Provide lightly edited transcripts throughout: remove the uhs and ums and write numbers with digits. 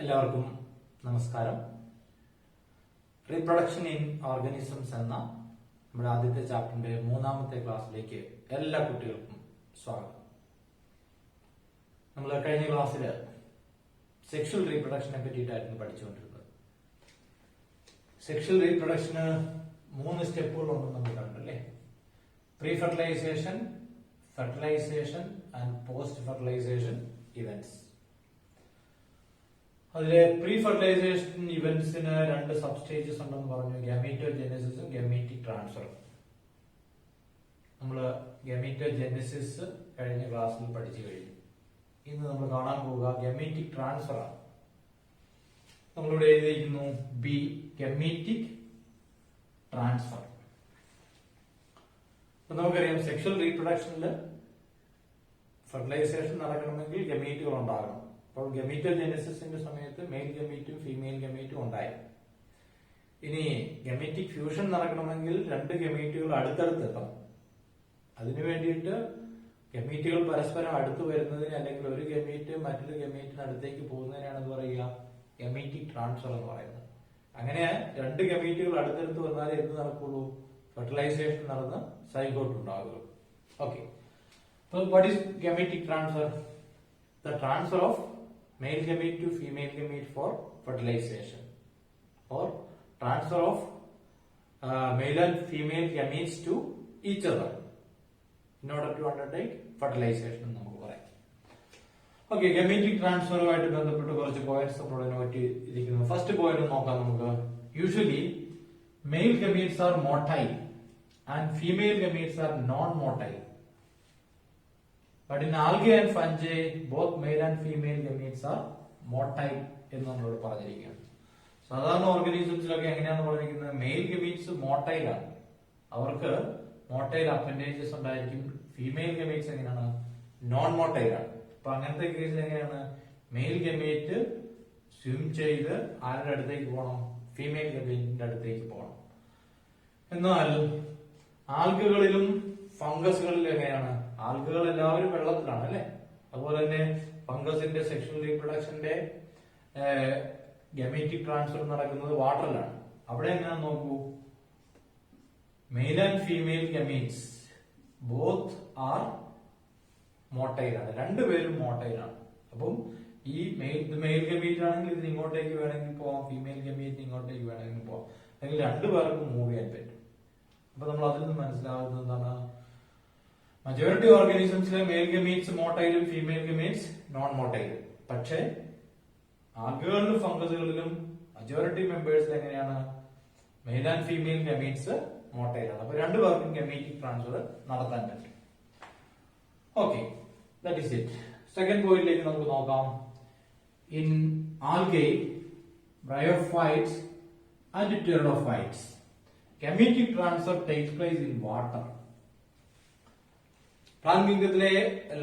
എല്ലാവർക്കും നമസ്കാരം. Reproduction in organisms എന്ന നമ്മുടെ ആദ്യത്തെ ചാപ്റ്ററിന്റെ മൂന്നാമത്തെ ക്ലാസ്സിലേക്ക് എല്ലാ കുട്ടികൾക്കും സ്വാഗതം. നമ്മൾ കഴിഞ്ഞ ക്ലാസ്സിൽ സെക്ഷൽ റീപ്രൊഡക്ഷനെ പറ്റിയിട്ടായിരുന്നു പഠിച്ചുകൊണ്ടിരുന്നത്. സെക്ഷൽ റീപ്രൊഡക്ഷന് 3 സ്റ്റെപ്പുകളുണ്ടെന്ന് നമ്മൾ കണ്ടല്ലേ. Pre fertilization, fertilization and post fertilization events. അതിലെ പ്രീ ഫെർട്ടിലൈസേഷൻ ഇവന്റ്സിന് 2 സബ് സ്റ്റേജസ് ഉണ്ടെന്ന് പറഞ്ഞു. ഗമീറ്റോജെനസിസും ഗമീറ്റിക് ട്രാൻസ്ഫറും. നമ്മള് ഗമീറ്റോജെനസിസ് കഴിഞ്ഞ ക്ലാസ്സിൽ പഠിച്ചു കഴിഞ്ഞു. ഇന്ന് നമ്മൾ കാണാൻ പോവുക ഗമീറ്റിക് ട്രാൻസ്ഫർ ആണ്. നമ്മളിവിടെ എഴുതിയിരിക്കുന്നു ബി, ഗമീറ്റിക് ട്രാൻസ്ഫർ. അപ്പൊ നമുക്കറിയാം സെക്ഷൽ റീപ്രൊഡക്ഷനിൽ ഫെർട്ടിലൈസേഷൻ നടക്കണമെങ്കിൽ ഗമീറ്റുകൾ ഉണ്ടാകണം. അപ്പോൾ ഗമീറ്റോജെനസിസിന്റെ സമയത്ത് മെയിൽ ഗമീറ്റും ഫീമെയിൽ ഗമീറ്റും ഉണ്ടായി. ഇനി ഗമീറ്റിക് ഫ്യൂഷൻ നടക്കണമെങ്കിൽ 2 ഗമീറ്റുകൾ അടുത്തടുത്ത് എത്തണം. അതിനു വേണ്ടിയിട്ട് ഗമീറ്റുകൾ പരസ്പരം അടുത്ത് വരുന്നതിന്, അല്ലെങ്കിൽ ഒരു ഗമീറ്റ് മറ്റൊരു ഗമീറ്റിന് അടുത്തേക്ക് പോകുന്നതിനാണ് എന്ന് പറയുക ഗമീറ്റിക് ട്രാൻസ്ഫർ എന്ന് പറയുന്നത്. അങ്ങനെ 2 ഗമീറ്റുകൾ അടുത്തടുത്ത് വന്നാലേ എന്ത് നടക്കുള്ളൂ? ഫെർട്ടിലൈസേഷൻ നടന്ന് സൈഗോട്ട് ഉണ്ടാകുള്ളൂ. Okay, so what is gametic transfer? The transfer of male gamete to female gamete for fertilization, or transfer of male and female gametes to each other in order to undertake fertilization എന്ന് നമുക്ക് പറയാം. Okay, ഗമീറ്റിക് ട്രാൻസ്ഫറുമായിട്ട് ബന്ധപ്പെട്ട് കുറച്ച് points നമ്മൾ not ചെയ്തിരിക്കുന്നു. First point നോക്കാം നമുക്ക്. Usually male gametes are motile and female gametes are non-motile. But in algae and fungi, both male and female gametes are motile എന്ന് നമ്മളോട് പറഞ്ഞിരിക്കുകയാണ്. സാധാരണ ഓർഗാനിസംസിലൊക്കെ എങ്ങനെയാണെന്ന് പറഞ്ഞിരിക്കുന്നത്? മെയിൽ ഗമീറ്റ്സ് മോട്ടൈൽ ആണ്, അവർക്ക് മോട്ടൈൽ അപ്പൻഡേജസ് ഉണ്ടായിരിക്കും. ഫീമെയിൽ ഗമീറ്റ്സ് എങ്ങനെയാണ്? നോൺ മോട്ടൈൽ ആണ്. അപ്പൊ അങ്ങനത്തെ കേസിൽ എങ്ങനെയാണ്? മെയിൽ ഗമീറ്റ് സ്വിം ചെയ്ത് ആരുടെ അടുത്തേക്ക് പോകണം? ഫീമെയിൽ ഗമീറ്റിന്റെ അടുത്തേക്ക് പോകണം. എന്നാൽ ആൽഗകളിലും ഫംഗസുകളിലും എങ്ങനെയാണ്? ആൽഗകൾ എല്ലാവരും വെള്ളത്തിലാണ് അല്ലെ. അതുപോലെ തന്നെ ഫംഗസിന്റെ സെക്ഷൽ റീപ്രൊഡക്ഷന്റെ ഗമീറ്റിക് ട്രാൻസ്ഫർ നടക്കുന്നത് വാട്ടറിലാണ്. അവിടെ എങ്ങനെയാന്ന് നോക്കൂ. Male and female gametes both are മോട്ടൈലാണ്, 2 പേരും മോട്ടൈലാണ്. അപ്പം ഈ മെയിൽ ഗമീറ്റ് ആണെങ്കിൽ ഇതിന് ഇങ്ങോട്ടേക്ക് വേണമെങ്കിൽ പോവാം, ഫീമെയിൽ ഗമീറ്റ് ഇങ്ങോട്ടേക്ക് വേണമെങ്കിൽ പോവാം, അല്ലെങ്കിൽ 2 പേർക്കും മൂവ് ചെയ്യാൻ പറ്റും. അപ്പൊ നമ്മൾ അതിൽ നിന്ന് മനസ്സിലാകുന്നത് എന്താണ്? മജോറിറ്റി ഓർഗാനിസംസിലെ മെയിൽ ഗമീറ്റ്സ് മോട്ടൈലും ഫീമെയിൽ ഗമീറ്റ്സ് നോൺ മോട്ടൈലും. പക്ഷേ ആൽഗകളിലും ഫംഗസുകളിലും മജോറിറ്റി മെമ്പേഴ്സിൽ എങ്ങനെയാണ്? മെയിൽ ആൻഡ് ഫീമെയിൽ ഗമീറ്റ്സ് മോട്ടൈലാണ്. അപ്പൊ 2 പേർക്കും ഗമീറ്റിക് ട്രാൻസ്ഫർ നടത്താൻ പറ്റും. Okay, that is it. Second പോയിന്റിലേക്ക് നമുക്ക് നോക്കാം. In algae, bryophytes and pteridophytes, gametic transfer takes place in water. Plant കിങ്ഡത്തിലെ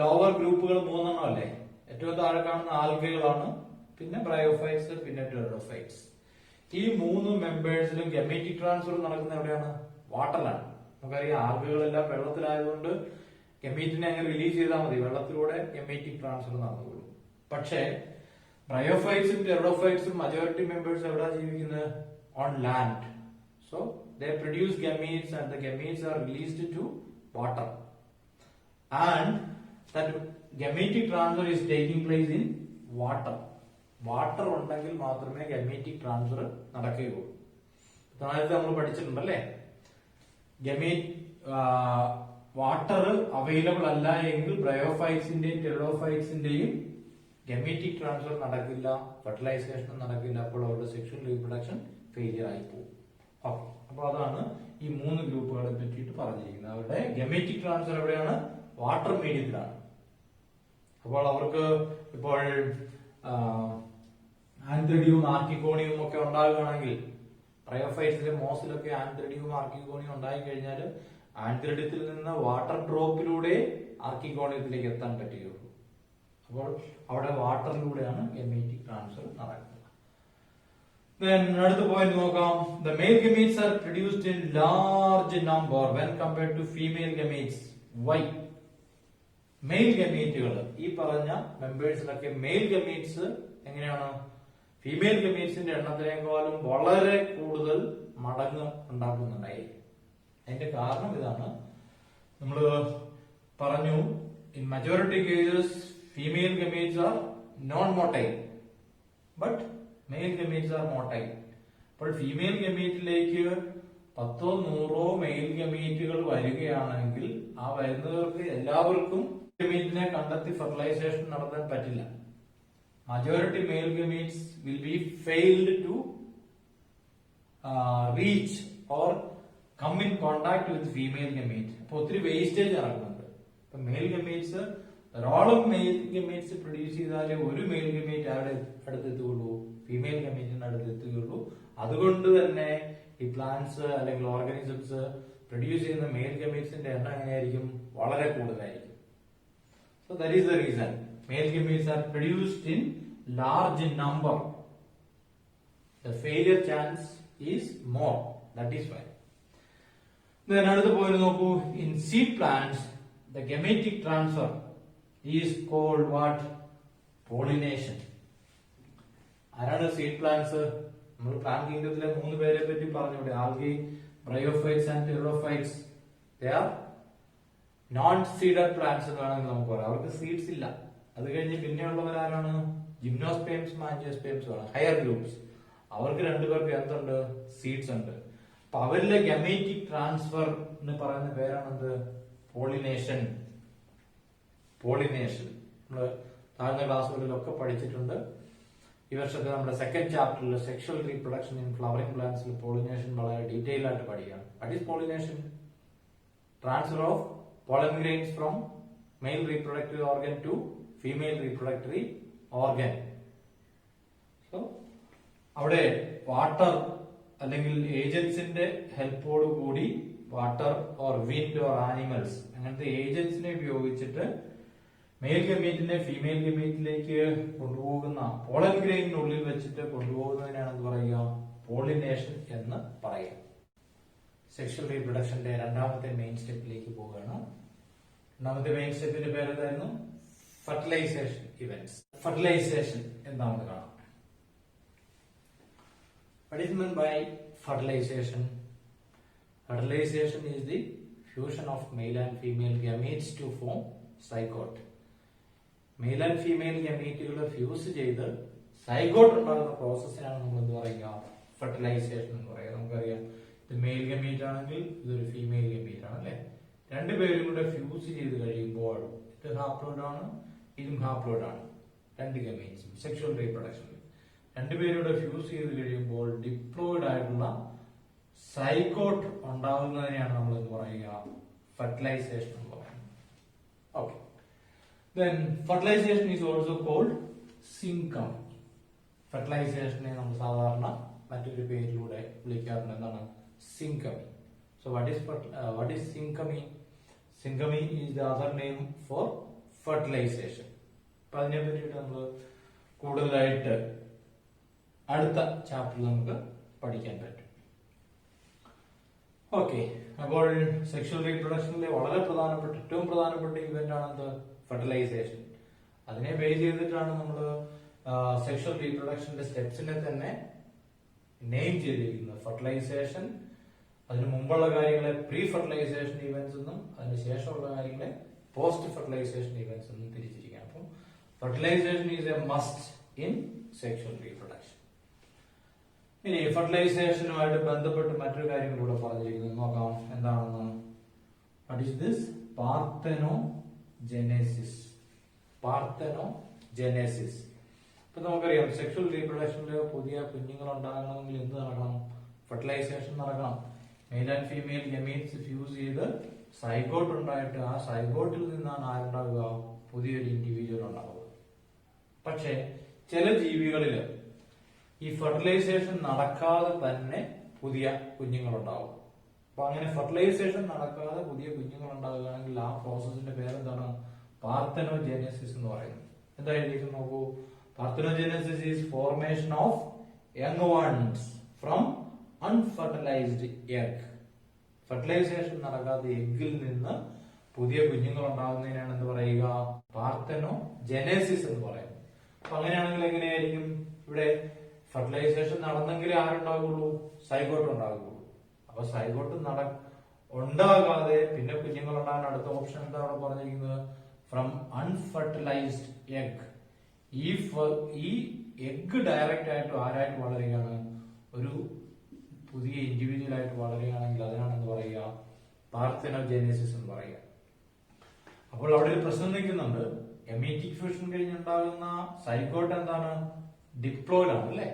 ലോവർ ഗ്രൂപ്പുകൾ 3 അല്ലേ? ഏറ്റവും താഴെ കാണുന്ന ആൽഗകളാണ്, പിന്നെ ബ്രയോഫൈറ്റ്സ്, പിന്നെ ടെറിഡോഫൈറ്റ്സ്. ഈ 3 മെമ്പേഴ്സിലും ഗമീറ്റിക് ട്രാൻസ്ഫർ നടക്കുന്ന എവിടെയാണ്? വാട്ടറിലാണ്. നമുക്കറിയാം ആൽഗകളെല്ലാം വെള്ളത്തിലായതുകൊണ്ട് ഗമീറ്റിനെ അങ്ങ് റിലീസ് ചെയ്താൽ മതി, വെള്ളത്തിലൂടെ ഗമീറ്റിക് ട്രാൻസ്ഫർ നടന്നുള്ളൂ. പക്ഷേ ബ്രയോഫൈറ്റ്സും ടെറിഡോഫൈറ്റ്സും മജോറിറ്റി മെമ്പേഴ്സ് എവിടെ ജീവിക്കുന്നത്? On land. So they produce gametes and the gametes are released to water, and that gametic transfer is taking place in water. Water ഉണ്ടെങ്കിൽ മാത്രമേ ഗമീറ്റിക് ട്രാൻസ്ഫർ നടക്കുകയുള്ളൂ. നേരത്തെ നമ്മൾ പഠിച്ചിട്ടുണ്ടല്ലേ, വാട്ടർ അവൈലബിൾ അല്ല എങ്കിൽ ബ്രയോഫൈറ്റ്സിന്റെയും ടെറിഡോഫൈറ്റ്സിന്റെയും ഗമീറ്റിക് ട്രാൻസ്ഫർ നടക്കില്ല, ഫെർട്ടിലൈസേഷൻ നടക്കില്ല. അപ്പോൾ അവരുടെ സെക്ഷൽ റീപ്രൊഡക്ഷൻ ഫെയിലിയർ ആയി പോകും. ഓക്കെ, അപ്പൊ അതാണ് ഈ 3 ഗ്രൂപ്പുകളെ പറ്റിയിട്ട് പറഞ്ഞിരിക്കുന്നത്. അവരുടെ ഗമീറ്റിക് ട്രാൻസ്ഫർ എവിടെയാണ്? വാട്ടർ മീഡിയത്തിലാണ്. അപ്പോൾ അവർക്ക് ഇപ്പോൾ ആന്ത്രിഡിയും ആർക്കിഗോണിയും ഒക്കെ ഉണ്ടാകുകയാണെങ്കിൽ, ബ്രയോഫൈറ്റ്സിലെ മോസിലൊക്കെ ആന്ത്രിഡിയും ആർക്കിഗോണിയും ഉണ്ടായി കഴിഞ്ഞാൽ ആന്ത്രിഡിയത്തിൽ നിന്ന് വാട്ടർ ഡ്രോപ്പിലൂടെ ആർക്കിഗോണിയത്തിലേക്ക് എത്താൻ പറ്റുകയുള്ളൂ. അപ്പോൾ അവിടെ വാട്ടറിലൂടെയാണ് ഗമീറ്റിക് ട്രാൻസ്ഫർ നടക്കുന്നത്. Then അടുത്ത പോയിന്റ് നോക്കാം. The male gametes are produced in large number when compared to female gametes. Why? Male gametes ഈ പറഞ്ഞ മെമ്പേഴ്സിലൊക്കെ മെയിൽ ഗമീറ്റ്സ് എങ്ങനെയാണ്? ഫീമെയിൽ ഗമീറ്റ്സിന്റെ എണ്ണത്തിനേക്കാളും വളരെ കൂടുതൽ മടങ്ങ് ഉണ്ടാക്കുന്നുണ്ടായിരിക്കും. അതിന്റെ കാരണം ഇതാണ്. നമ്മൾ പറഞ്ഞു, in majority cases female gametes are non motile, but male gametes are motile. അപ്പോൾ ഫീമെയിൽ ഗമീറ്റിലേക്ക് 10 100 മെയിൽ ഗമീറ്റുകൾ വരികയാണെങ്കിൽ ആ വരുന്നവർക്ക് എല്ലാവർക്കും ഗമീറ്റിനെ കണ്ടെത്തി ഫെർട്ടിലൈസേഷൻ നടത്താൻ പറ്റില്ല. Majority male gametes will be failed to reach or come in contact with female gamete. അപ്പൊ ഒത്തിരി വേസ്റ്റേജ് നടക്കുന്നുണ്ട്. ഇപ്പൊ മെയിൽ ഗമീറ്റ്സ് ധാരാളം മെയിൽ ഗമീറ്റ്സ് പ്രൊഡ്യൂസ് ചെയ്താലേ ഒരു മെയിൽ ഗമീറ്റ് ആരുടെ അടുത്തെത്തുകയുള്ളൂ, ഫീമെയിൽ ഗമീറ്റിന്റെ അടുത്തെത്തുകയുള്ളൂ. അതുകൊണ്ട് തന്നെ ഈ പ്ലാന്റ്സ് അല്ലെങ്കിൽ ഓർഗാനിസംസ് പ്രൊഡ്യൂസ് ചെയ്യുന്ന മെയിൽ ഗമീറ്റ്സിന്റെ എണ്ണം എങ്ങനെയായിരിക്കും? വളരെ കൂടുതലായിരിക്കും. So that is the reason male gametes are produced in large number. The failure chance is more. That is why. Then another point നോക്കൂ, in seed plants the gametic transfer is called what? Pollination. ആരാണ് seed plants? നമ്മൾ plant കിങ്ഡത്തിലെ 3 പേരെ പറ്റി പറഞ്ഞൂടെ? Algae, bryophytes and pteridophytes. They are non seeded plants എന്ന് വേണമെങ്കിൽ നമുക്ക് പറയാം. അവർക്ക് സീഡ്സ് ഇല്ല. അത് കഴിഞ്ഞ് പിന്നെയുള്ളവരാരാണ്? ജിംനോസ്പേംസും ആൻജിയോസ്പേംസും ആണ്, ഹയർ ഗ്രൂപ്പ്സ്. അവർക്ക് 2 പേർക്ക് എന്തുണ്ട്? സീഡ്സ് ഉണ്ട്. അപ്പൊ അവരിലെ ഗമേറ്റിക് ട്രാൻസ്ഫർ എന്ന് പറയുന്ന പേരാണെന്ത്? പോളിനേഷൻ. പോളിനേഷൻ നമ്മള് താഴ്ന്ന ക്ലാസ്സുകളിലൊക്കെ പഠിച്ചിട്ടുണ്ട്. ഈ വർഷത്തെ നമ്മുടെ സെക്കൻഡ് ചാപ്റ്ററിൽ സെക്ഷൽ റീപ്രൊഡക്ഷൻ ഇൻ ഫ്ലവറിംഗ് പ്ലാന്റ്സിൽ പോളിനേഷൻ വളരെ ഡീറ്റെയിൽ ആയിട്ട് പഠിക്കാം. What is pollination? Transfer of pollen grains from male reproductive organ to female reproductive organ. So അവിടെ വാട്ടർ അല്ലെങ്കിൽ ഏജൻസിന്റെ ഹെൽപ്പോട് കൂടി water or wind or animals അങ്ങനത്തെ ഏജൻസിനെ ഉപയോഗിച്ചിട്ട് മെയിൽ ഗമീറ്റിനെ ഫീമെയിൽ ഗമീറ്റിലേക്ക് കൊണ്ടുപോകുന്ന പോളൻ ഗ്രെയിനുള്ളിൽ വെച്ചിട്ട് കൊണ്ടുപോകുന്നതിനാണ് എന്ത് പറയുക? പോളിനേഷൻ എന്ന് പറയുക. സെക്ഷൽ റീപ്രൊഡക്ഷന്റെ രണ്ടാമത്തെ മെയിൻ സ്റ്റെപ്പിലേക്ക് പോവുകയാണ്. രണ്ടാമത്തെ മെയിൻ സ്റ്റെപ്പിന്റെ പേര് എന്തായിരുന്നു? Fertilisation events. ഫെർട്ടിലൈസേഷൻ എന്താണെന്ന് കാണാം. What is meant by fertilization? Fertilization is the fusion of male and female gametes to form zygote. Male and female ഗമീറ്റുകൾ ഫ്യൂസ് ചെയ്ത് സൈഗോട്ട് ഉണ്ടാകുന്ന പ്രോസസ്സിനാണ് നമ്മൾ എന്ത് പറയുക? ഫെർട്ടിലൈസേഷൻ എന്ന് പറയുക. നമുക്കറിയാം, ഇത് മെയിൽ ഗമീറ്റ് ആണെങ്കിൽ ഇതൊരു ഫീമെയിൽ ഗമീറ്റ് ആണ് അല്ലെ. 2 പേരും കൂടെ ഫ്യൂസ് ചെയ്ത് കഴിയുമ്പോൾ ഇത് ഹാപ്ലോയിഡ് ആണ്, ഇതും ഹാപ്ലോയിഡ് ആണ്. 2 ഗമീറ്റ്സും സെക്ഷൽ റീപ്രൊഡക്ഷനിൽ 2 പേരും കൂടെ ഫ്യൂസ് ചെയ്ത് കഴിയുമ്പോൾ ഡിപ്ലോയിഡ് ആയിട്ടുള്ള സൈഗോട്ട് ഉണ്ടാകുന്നതിനെയാണ് നമ്മൾ എന്ത് പറയുക? ഫെർട്ടിലൈസേഷൻ എന്ന് പറയുന്നത്. Okay. Then fertilization is also called syncoming. ഫെർട്ടിലൈസേഷനെ നമ്മൾ സാധാരണ മറ്റൊരു പേരിലൂടെ വിളിക്കാറുണ്ട്. എന്താണ്? syncoming. So what is syncoming? Syncoming is the other name for fertilization. അപ്പൊ അതിനെ പറ്റിയിട്ട് നമ്മൾ കൂടുതലായിട്ട് അടുത്ത ചാപ്റ്ററിൽ നമുക്ക് പഠിക്കാൻ പറ്റും. ഓക്കെ. അപ്പോൾ സെക്ഷൽ റീപ്രൊഡക്ഷനിലെ വളരെ പ്രധാനപ്പെട്ട ഏറ്റവും പ്രധാനപ്പെട്ട ഇവന്റ് ആണ് എന്ത്? ഫെർട്ടിലൈസേഷൻ. അതിനെ ബേസ് ചെയ്തിട്ടാണ് നമ്മൾ സെക്ഷൽ റീപ്രൊഡക്ഷന്റെ സ്റ്റെപ്സിനെ തന്നെ നെയിം ചെയ്തിരിക്കുന്നത്. ഫെർട്ടിലൈസേഷൻ, അതിന് മുമ്പുള്ള കാര്യങ്ങളെ പ്രീ ഫെർട്ടിലൈസേഷൻ ഇവന്റ്സ് എന്നും അതിന് ശേഷമുള്ള കാര്യങ്ങളെ പോസ്റ്റ് ഫെർട്ടിലൈസേഷൻ ഇവന്റ്സ് എന്നും തിരിച്ചിരിക്കുകയാണ്. അപ്പം fertilization is a must in sexual reproduction. ഇനി ഫെർട്ടിലൈസേഷനുമായിട്ട് ബന്ധപ്പെട്ട് മറ്റൊരു കാര്യം കൂടെ പറഞ്ഞിരിക്കുന്നത് നോക്കാം. എന്താണെന്ന്? What is this? Parthenogenesis. Parthenogenesis. ഇപ്പൊ നമുക്കറിയാം, സെക്ഷൽ റീപ്രൊഡക്ഷനിൽ പുതിയ കുഞ്ഞുങ്ങൾ ഉണ്ടാകണമെങ്കിൽ എന്ത് നടക്കണം? ഫെർട്ടിലൈസേഷൻ നടക്കണം. Mail and female gametes fuse ചെയ്ത് സൈഗോട്ട് ഉണ്ടായിട്ട് ആ സൈഗോട്ടിൽ നിന്നാണ് ആരുണ്ടാവുക? പുതിയൊരു ഇൻഡിവിജ്വൽ ഉണ്ടാവുക. പക്ഷെ ചില ജീവികളില് ഈ ഫെർട്ടിലൈസേഷൻ നടക്കാതെ തന്നെ പുതിയ കുഞ്ഞുങ്ങൾ ഉണ്ടാവും. അപ്പൊ അങ്ങനെ ഫെർട്ടിലൈസേഷൻ നടക്കാതെ പുതിയ കുഞ്ഞുങ്ങൾ ഉണ്ടാവുകയാണെങ്കിൽ ആ പ്രോസസ്സിന്റെ പേരെന്താണ്? പാർത്തനോജെനസിസ് എന്ന് പറയുന്നത്. എന്തായിരിക്കും നോക്കൂ. Parthenogenesis is formation of young ones from unfertilized egg. Fertilization നടക്കാതെ എഗ്ഗിൽ നിന്ന് പുതിയ കുഞ്ഞുങ്ങൾ ഉണ്ടാകുന്നതിനാണ് എന്ത് പറയുക? പാർത്തനോജെനസിസ് എന്ന് പറയുന്നത്. അപ്പൊ അങ്ങനെയാണെങ്കിൽ എങ്ങനെയായിരിക്കും? ഇവിടെ ഫെർട്ടിലൈസേഷൻ നടന്നെങ്കിലേ ആരുണ്ടാകുള്ളൂ? സൈഗോട്ട് ഉണ്ടാകുള്ളൂ. അപ്പൊ സൈഗോട്ട് ഉണ്ടാകാതെ പിന്നെ കുഞ്ഞുങ്ങൾ ഉണ്ടാകാൻ അടുത്ത ഓപ്ഷൻ എന്താ അവിടെ പറഞ്ഞിരിക്കുന്നത്? From unfertilized egg. ഈ എഗ് ഡയറക്റ്റ് ആയിട്ട് ആരായിട്ട് വളരുകയാണ്? ഒരു പുതിയ ഇൻഡിവിജ്വൽ ആയിട്ട് വളരുകയാണെങ്കിൽ അതിനാണ് എന്ത് പറയുക? പാർത്തനോജെനസിസ് എന്ന് പറയുക. അപ്പോൾ അവിടെ ഒരു പ്രശ്നം നിൽക്കുന്നുണ്ട്. ഗമീറ്റിക് ഫ്യൂഷൻ കഴിഞ്ഞുണ്ടാകുന്ന സൈഗോട്ട് എന്താണ്? ഡിപ്ലോയിഡ് ആണ് അല്ലെ?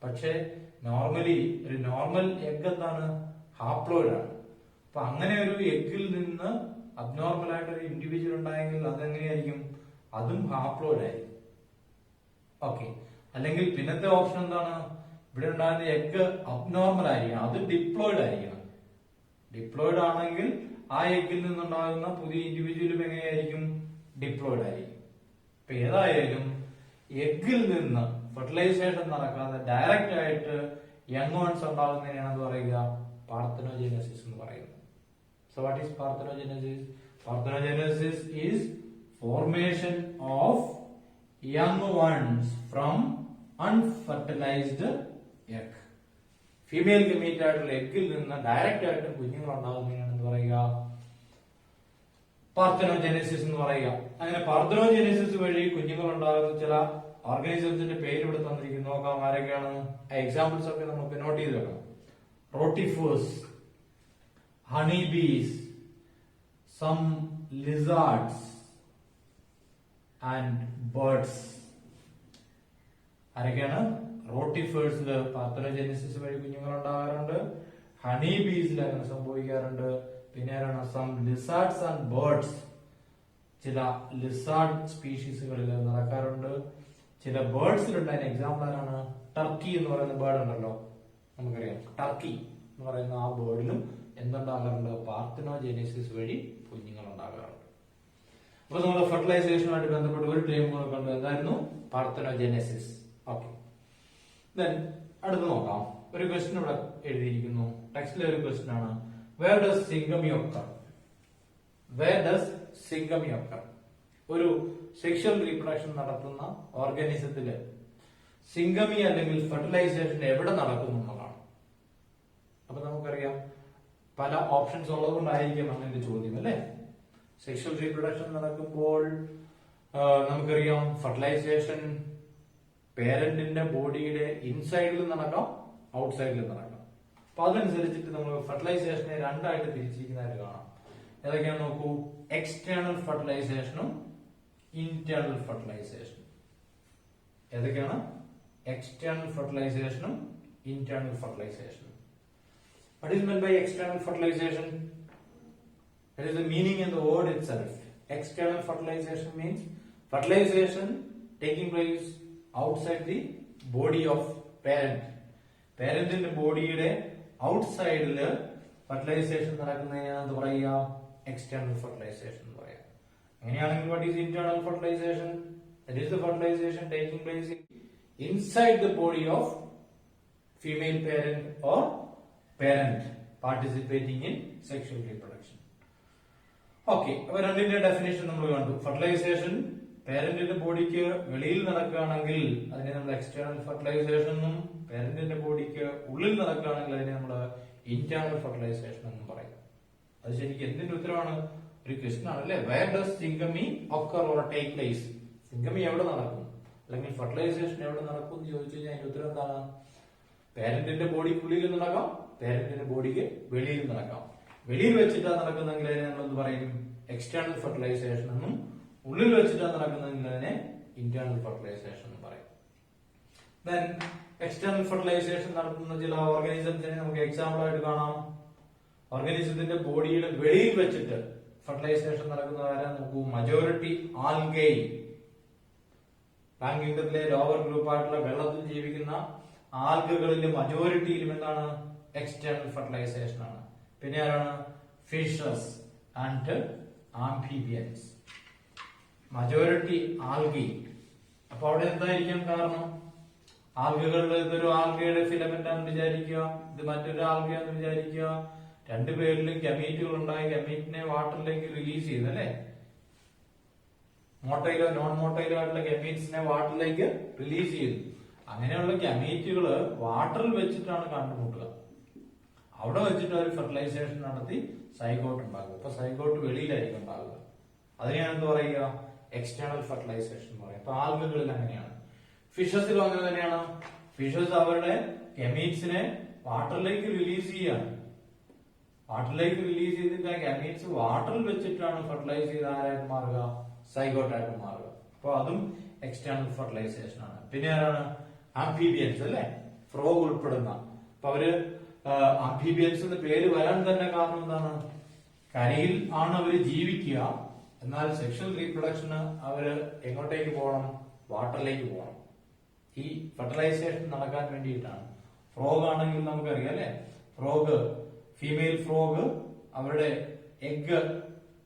പക്ഷെ നോർമലി ഒരു നോർമൽ എഗ് എന്താണ്? ഹാപ്ലോയിഡ് ആണ്. അപ്പൊ അങ്ങനെ ഒരു എഗ്ഗിൽ നിന്ന് അബ്നോർമൽ ആയിട്ട് ഒരു ഇൻഡിവിജ്വൽ ഉണ്ടായെങ്കിൽ അതെങ്ങനെയായിരിക്കും? അതും ഹാപ്ലോയിഡ് ആയിരിക്കും. ഓക്കെ. അല്ലെങ്കിൽ പിന്നത്തെ ഓപ്ഷൻ എന്താണ്? ഇവിടെ ഉണ്ടാകുന്ന എഗ് അബ്നോർമൽ ആയിരിക്കണം, അത് ഡിപ്ലോയിഡ് ആയിരിക്കണം. ഡിപ്ലോയിഡ് ആണെങ്കിൽ ആ എഗ്ഗിൽ നിന്നുണ്ടാകുന്ന പുതിയ ഇൻഡിവിജ്വലും എങ്ങനെയായിരിക്കും? ഡിപ്ലോയിഡ് ആയിരിക്കും. ഇപ്പൊ ഏതായാലും എഗ്ഗിൽ നിന്ന് ഫെർട്ടിലൈസേഷൻ നടക്കാതെ ഡയറക്റ്റ് ആയിട്ട് യങ് വൺസ് ഉണ്ടാകുന്നതിനാണ് എന്ത് പറയുക? പാർത്തനോജെനസിസ് എന്ന് പറയുന്നത്. So what is parthenogenesis? Parthenogenesis is formation of young ones from unfertilized egg. Female gamete ആയിട്ടുള്ള എഗ്ഗിൽ നിന്ന് ഡയറക്റ്റ് ആയിട്ട് കുഞ്ഞുങ്ങൾ ഉണ്ടാകുന്നതിനാണ് എന്ത് പറയുക? പാർത്തനോജെനസിസ് എന്ന് പറയുക. അങ്ങനെ പാർത്തനോജെനസിസ് വഴി കുഞ്ഞുങ്ങൾ ഉണ്ടാകുന്ന ചില ഓർഗാനിസംസിന്റെ പേര് ഇവിടെ തന്നിരിക്കുന്നു. നോക്കാം ആരൊക്കെയാണ്. എക്സാമ്പിൾസ് ഒക്കെ നമുക്ക് നോട്ട് ചെയ്ത് വെക്കണം. Rotifers, honeybees, some lizards and birds. ആരൊക്കെയാണ്? റോട്ടിഫേഴ്സിൽ പാർത്തനോജെനസിസ് വഴി കുഞ്ഞുങ്ങൾ ഉണ്ടാകാറുണ്ട്. ഹണി ബീസിൽ അങ്ങനെ സംഭവിക്കാറുണ്ട്. പിന്നെ ആരാണ്? Some lizards and birds. ചില ലിസാർഡ് സ്പീഷീസുകളിൽ നടക്കാറുണ്ട്. ചില ബേർഡ്സിലുണ്ട്. അതിന് എക്സാമ്പിൾ ആരാണ്? ടർക്കി എന്ന് പറയുന്ന ബേർഡ് ഉണ്ടല്ലോ, നമുക്കറിയാം. ടർക്കി എന്ന് പറയുന്ന ആ ബേർഡിലും എന്തുണ്ടാകാറുണ്ട്? പാർത്തനോജെനസിസ് വഴി കുഞ്ഞുങ്ങൾ ഉണ്ടാകാറുണ്ട്. അപ്പൊ നമ്മൾ ഫെർട്ടിലൈസേഷനുമായിട്ട് ബന്ധപ്പെട്ട് ഒരു ടൈം കൂടെ കണ്ടു. എന്തായിരുന്നു? പാർത്തനോജെനസിസ്. ഓക്കെ. ദെൻ അടുത്ത് നോക്കാം. ഒരു ക്വസ്റ്റ്യൻ ഇവിടെ എഴുതിയിരിക്കുന്നു. ടെക്സ്റ്റിലെ ഒരു ക്വസ്റ്റ്യൻ ആണ്. Where does syngamy occur? Where does syngamy occur? ഒരു സെക്ഷൽ റീപ്രൊഡക്ഷൻ നടത്തുന്ന ഓർഗാനിസത്തില് സിംഗമി അല്ലെങ്കിൽ ഫെർട്ടിലൈസേഷൻ എവിടെ നടക്കുന്നു എന്നുള്ളതാണ്. അപ്പൊ നമുക്കറിയാം പല ഓപ്ഷൻസ് ഉള്ളതുകൊണ്ടായിരിക്കും അങ്ങനെ ചോദ്യം അല്ലെ. സെക്ഷൽ റീപ്രൊഡക്ഷൻ നടക്കുമ്പോൾ നമുക്കറിയാം ഫെർട്ടിലൈസേഷൻ പേരന്റിന്റെ ബോഡിയുടെ ഇൻസൈഡിൽ നടക്കാം, ഔട്ട്സൈഡിൽ നടക്കാം. അപ്പൊ അതനുസരിച്ചിട്ട് നമ്മൾ ഫെർട്ടിലൈസേഷനെ രണ്ടായിട്ട് തിരിച്ചിരിക്കുന്നതായിട്ട് കാണാം. ഏതൊക്കെയാണ് നോക്കൂ. എക്സ്റ്റേണൽ ഫെർട്ടിലൈസേഷനും ഇന്റേണൽ ഫെർട്ടിലൈസേഷനും. ഏതൊക്കെയാണ്? എക്സ്റ്റേണൽ ഫെർട്ടിലൈസേഷനും ഇന്റേണൽ ഫെർട്ടിലൈസേഷനും. What is meant by external fertilization? That is the meaning in the word itself. External fertilization means fertilization taking place outside the body of parent. Parent in the body outside the fertilization നടക്കുന്നതിനാണ് എന്ത് പറയുക? external fertilization എന്ന് പറയുക. അങ്ങനെയാണെങ്കിൽ what is internal fertilization? That is the fertilization taking place inside the body of female parent or parent participating in sexual reproduction. Okay. അപ്പൊ രണ്ടിന്റെ definition നമ്മൾ കണ്ടു. Fertilisation പേരന്റിന്റെ ബോഡിക്ക് വെളിയിൽ നടക്കുകയാണെങ്കിൽ അതിനെ നമ്മൾ എക്സ്റ്റേണൽ ഫെർട്ടിലൈസേഷൻ എന്നും, പേരന്റിന്റെ ബോഡിക്ക് ഉള്ളിൽ നടക്കുകയാണെങ്കിൽ അതിനെ നമ്മൾ ഇന്റേണൽ ഫെർട്ടിലൈസേഷൻ എന്നും പറയും. അത് ശരിക്കും എന്തിന്റെ ഉത്തരവാണ്? ഒരു ക്വസ്റ്റ്യൻ ആണല്ലേ. Where does syngamy occur or take place? Syngamy എവിടെ നടക്കും അല്ലെങ്കിൽ ഫെർട്ടിലൈസേഷൻ എവിടെ നടക്കും എന്ന് ചോദിച്ചു കഴിഞ്ഞാൽ അതിന്റെ ഉത്തരം എന്താണ്? പേരന്റിന്റെ ബോഡിക്കുള്ളിൽ നടക്കാം, പേരന്റിന്റെ ബോഡിക്ക് വെളിയിൽ നടക്കാം. വെളിയിൽ വെച്ചിട്ടാണ് നടക്കുന്നെങ്കിൽ അതിനെ നമ്മൾ എന്ത് പറയും? എക്സ്റ്റേണൽ ഫെർട്ടിലൈസേഷൻ എന്നും, ഉള്ളിൽ വെച്ചിട്ടാണ് നടക്കുന്നെങ്കിൽ അതിനെ ഇന്റേണൽ ഫെർട്ടിലൈസേഷൻ എന്ന് പറയും. ദെൻ എക്സ്റ്റേണൽ ഫെർട്ടിലൈസേഷൻ നടത്തുന്ന ചില ഓർഗാനിസംസിനെ നമുക്ക് എക്സാമ്പിൾ ആയിട്ട് കാണാം. ഓർഗാനിസത്തിന്റെ ബോഡിയുടെ വെളിയിൽ വെച്ചിട്ട് ഫെർട്ടിലൈസേഷൻ നടക്കുന്നവരെ നോക്കൂ. മജോറിറ്റി ആൽഗൈ, പ്ലാങ്ക് കിങ്ഡത്തിലെ ലോവർ ഗ്രൂപ്പ് ആയിട്ടുള്ള വെള്ളത്തിൽ ജീവിക്കുന്ന ആൽഗകളിലെ മജോറിറ്റിയിലും എന്താണ്? എക്സ്റ്റേണൽ ഫെർട്ടിലൈസേഷൻ ആണ്. പിന്നെ ആരാണ്? Fishes and amphibians. Majority algae. അപ്പൊ അവിടെ എന്തായിരിക്കും കാരണം? ആൽഗകളിൽ ഇതൊരു ആൽഗയുടെ ഫിലമെന്റ് ആണെന്ന് വിചാരിക്കുക, ഇത് മറ്റൊരു ആൽഗയാണെന്ന് വിചാരിക്കുക. രണ്ടുപേരിലും ഗമീറ്റുകൾ ഉണ്ടായി, ഗമീറ്റിനെ വാട്ടറിലേക്ക് റിലീസ് ചെയ്തു അല്ലെ. മോട്ടൈലോ നോൺ മോട്ടൈലോ ആയിട്ടുള്ള ഗമീറ്റ്സിനെ വാട്ടറിലേക്ക് റിലീസ് ചെയ്തു. അങ്ങനെയുള്ള ഗമീറ്റുകള് വാട്ടറിൽ വെച്ചിട്ടാണ് കണ്ടുമുട്ടുക. അവിടെ വെച്ചിട്ട് ഒരു ഫെർട്ടിലൈസേഷൻ നടത്തി സൈഗോട്ട് ഉണ്ടാകുക. അപ്പൊ സൈഗോട്ട് വെളിയിലായിരിക്കും ഉണ്ടാകുക. അതിനെയാണ് എന്ത് പറയുക? എക്സ്റ്റേണൽ ഫെർട്ടിലൈസേഷൻ എന്ന് പറയും. അപ്പൊ ആൽഗകളിൽ അങ്ങനെയാണ്. ഫിഷസിലും അങ്ങനെ തന്നെയാണ്. ഫിഷസ് അവരുടെ ഗമീറ്റ്സിനെ വാട്ടറിലേക്ക് റിലീസ് ചെയ്യാണ്. വാട്ടറിലേക്ക് റിലീസ് ചെയ്തിട്ട് ആ ഗമീറ്റ്സ് വാട്ടറിൽ വെച്ചിട്ടാണ് ഫെർട്ടിലൈസ് ചെയ്ത് ആരായിട്ട് മാറുക? സൈഗോട്ടായിട്ട് മാറുക. അപ്പൊ അതും എക്സ്റ്റേണൽ ഫെർട്ടിലൈസേഷൻ ആണ്. പിന്നെ ആരാണ്? ആംഫീബിയൻസ് അല്ലെ, ഫ്രോഗ് ഉൾപ്പെടുന്ന. അപ്പൊ അവര് ആംഫീബിയൻസ് എന്ന് പേര് വരാൻ തന്നെ കാരണം എന്താണ്? കരയിൽ ആണ് അവര് ജീവിക്കുക. എന്നാൽ സെക്ഷൽ റീപ്രൊഡക്ഷന് അവര് എങ്ങോട്ടേക്ക് പോകണം? വാട്ടറിലേക്ക് പോകണം. ഈ ഫെർട്ടിലൈസേഷൻ നടക്കാൻ വേണ്ടിയിട്ടാണ്. ഫ്രോഗ് ആണെങ്കിൽ നമുക്കറിയാം അല്ലെ, ഫ്രോഗ്, ഫീമെയിൽ ഫ്രോഗ് അവരുടെ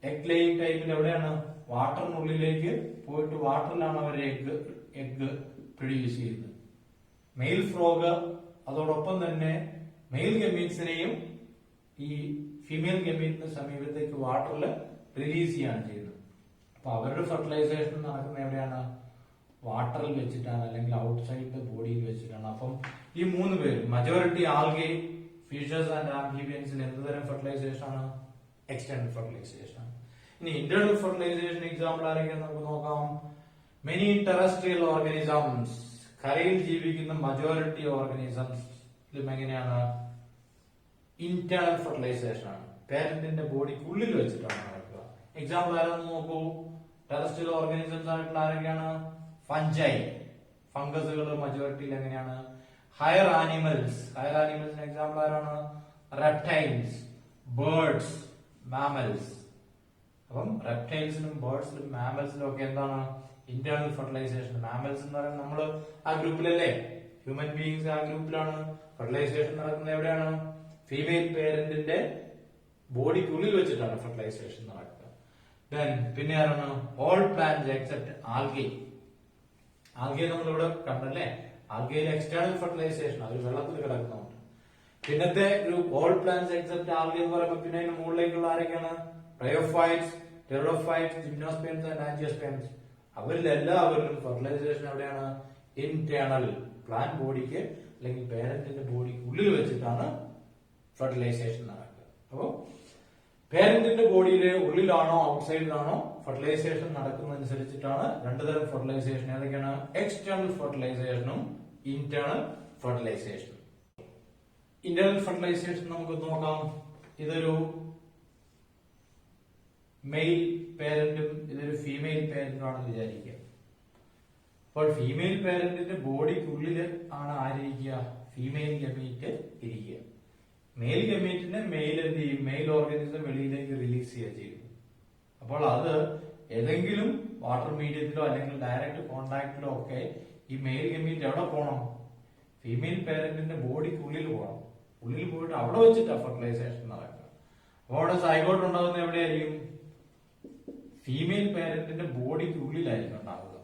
എഗ് ലേയിങ് ടൈമിൽ എവിടെയാണ്? വാട്ടറിനുള്ളിലേക്ക് പോയിട്ട് വാട്ടറിലാണ് അവർ എഗ് പ്രൊഡ്യൂസ് ചെയ്യുന്നത്. മെയിൽ ഫ്രോഗ് അതോടൊപ്പം തന്നെ മെയിൽ ഗമീറ്റ്സിനെയും ഈ ഫീമെയിൽ ഗമീറ്റിന് സമീപത്തേക്ക് വാട്ടറിൽ റിലീസ് ചെയ്യാണ് ചെയ്യുന്നത്. അപ്പൊ അവരുടെ ഫെർട്ടിലൈസേഷൻ നടക്കുന്ന എവിടെയാണ്? വാട്ടറിൽ വെച്ചിട്ടാണ്, അല്ലെങ്കിൽ ഔട്ട്സൈഡ് ബോഡിയിൽ വെച്ചിട്ടാണ്. അപ്പം ഈ മൂന്ന് പേര്, മജോറിറ്റി ആൽഗെ, ഫിഷസ് ആൻഡ് ആംഫീബിയൻസിൽ എന്ത് തരം ഫെർട്ടിലൈസേഷൻ ആണ്? എക്സ്റ്റേണൽ ഫെർട്ടിലൈസേഷൻ ആണ്. ഇനി ഇന്റേണൽ ഫെർട്ടിലൈസേഷൻ എക്സാമ്പിൾ ആരെങ്കിലും നമുക്ക് നോക്കാം. മെനി ടെറസ്ട്രിയൽ ഓർഗാനിസംസ്, കരയിൽ ജീവിക്കുന്ന മജോറിറ്റി ഓർഗാനിസംസിലും എങ്ങനെയാണ്? ഇന്റേണൽ ഫെർട്ടിലൈസേഷൻ ആണ്. പേരന്റിന്റെ ബോഡിക്കുള്ളിൽ വെച്ചിട്ടാണ് നടക്കുക. എക്സാമ്പിൾ ആരാന്ന് നോക്കൂ. ടെറസ്ട്രിയൽ ഓർഗാനിസംസ് ആയിട്ടുള്ള ആരൊക്കെയാണ്? ഫഞ്ചൈ, ഫംഗസുകൾ മജോറിറ്റിയിൽ എങ്ങനെയാണ്? ഹയർ ആനിമൽസിന് എക്സാമ്പിൾ ആരാണ്? Reptiles, birds, mammals. അപ്പം റെപ്റ്റൈൽസിലും ബേർഡ്സിലും മാമൽസിലും ഒക്കെ എന്താണ്? Internal fertilisation. മാമൽസ് എന്ന് പറയുന്നത് നമ്മള് ആ ഗ്രൂപ്പിലല്ലേ? ഹ്യൂമൻ ബീയിങ്സ് ആ ഗ്രൂപ്പിലാണ്. ഫെർട്ടിലൈസേഷൻ നടക്കുന്നത് എവിടെയാണ്? ഫീമെയിൽ പേരന്റിന്റെ ബോഡിക്കുള്ളിൽ വെച്ചിട്ടാണ് ഫെർട്ടിലൈസേഷൻ നടക്കുക. പിന്നെ ആരാണ്? All plants except algae. Algae നമ്മളിവിടെ കണ്ടല്ലേ? ആൽഗയിൽ എക്സ്റ്റേണൽ ഫെർട്ടിലൈസേഷൻ, അവർ വെള്ളത്തിൽ കിടക്കുന്നുണ്ട്. പിന്നത്തെ group all plants except algae എന്ന് പറയുമ്പോൾ പിന്നെ അതിന് മുകളിലേക്കുള്ള ആരൊക്കെയാണ്? Bryophytes, pteridophytes, gymnosperms and angiosperms. അവരിലെല്ലാവരിലും ഫെർട്ടിലൈസേഷൻ എവിടെയാണ്? ഇന്റേണൽ, പ്ലാന്റ് ബോഡിക്ക് അല്ലെങ്കിൽ പേരന്റിന്റെ ബോഡിക്ക് ഉള്ളിൽ വെച്ചിട്ടാണ് ഫെർട്ടിലൈസേഷൻ നടക്കുക. അപ്പോ പേരന്റിന്റെ ബോഡിയിലെ ഉള്ളിലാണോ ഔട്ട്സൈഡിലാണോ ഫെർട്ടിലൈസേഷൻ നടക്കുന്നതനുസരിച്ചിട്ടാണ് രണ്ടു തരം ഫെർട്ടിലൈസേഷൻ. ഏതൊക്കെയാണ്? എക്സ്റ്റേണൽ ഫെർട്ടിലൈസേഷനും ഇന്റേണൽ ഫെർട്ടിലൈസേഷനും. ഇന്റേണൽ ഫെർട്ടിലൈസേഷൻ നമുക്ക് നോക്കാം. ഇതൊരു മെയിൽ പേരന്റും ഇതൊരു ഫീമെയിൽ പേരന്റും ആണെന്ന് വിചാരിക്കുക. അപ്പോൾ ഫീമെയിൽ പേരന്റിന്റെ ബോഡിക്കുള്ളിൽ ആണ് ആരിയ്ക്കുക? ഫീമെയിൽ ഗമീറ്റ് ഇരിക്കുക. മെയിൽ ഗമീറ്റിനെ മെയിൽ എന്ത് ചെയ്യും? മെയിൽ ഓർഗാനിസം വെളിയിലേക്ക് റിലീസ് ചെയ്യുക ചെയ്യുന്നു. അപ്പോൾ അത് ഏതെങ്കിലും വാട്ടർ മീഡിയത്തിലോ അല്ലെങ്കിൽ ഡയറക്റ്റ് കോണ്ടാക്റ്റിലോ ഒക്കെ ഈ മെയിൽ ഗമീറ്റ് എവിടെ പോകണം? ഫീമെയിൽ പേരന്റിന്റെ ബോഡിക്കുള്ളിൽ പോകണം. ഉള്ളിൽ പോയിട്ട് അവിടെ വെച്ചിട്ടാണ് ഫെർട്ടിലൈസേഷൻ നടക്കുക. അപ്പോൾ അവിടെ സൈഗോട്ട് ഉണ്ടാകുന്ന എവിടെയായിരിക്കും? ഫീമെയിൽ പേരന്റിന്റെ ബോഡിക്കുള്ളിലായിരിക്കും ഉണ്ടാകുക.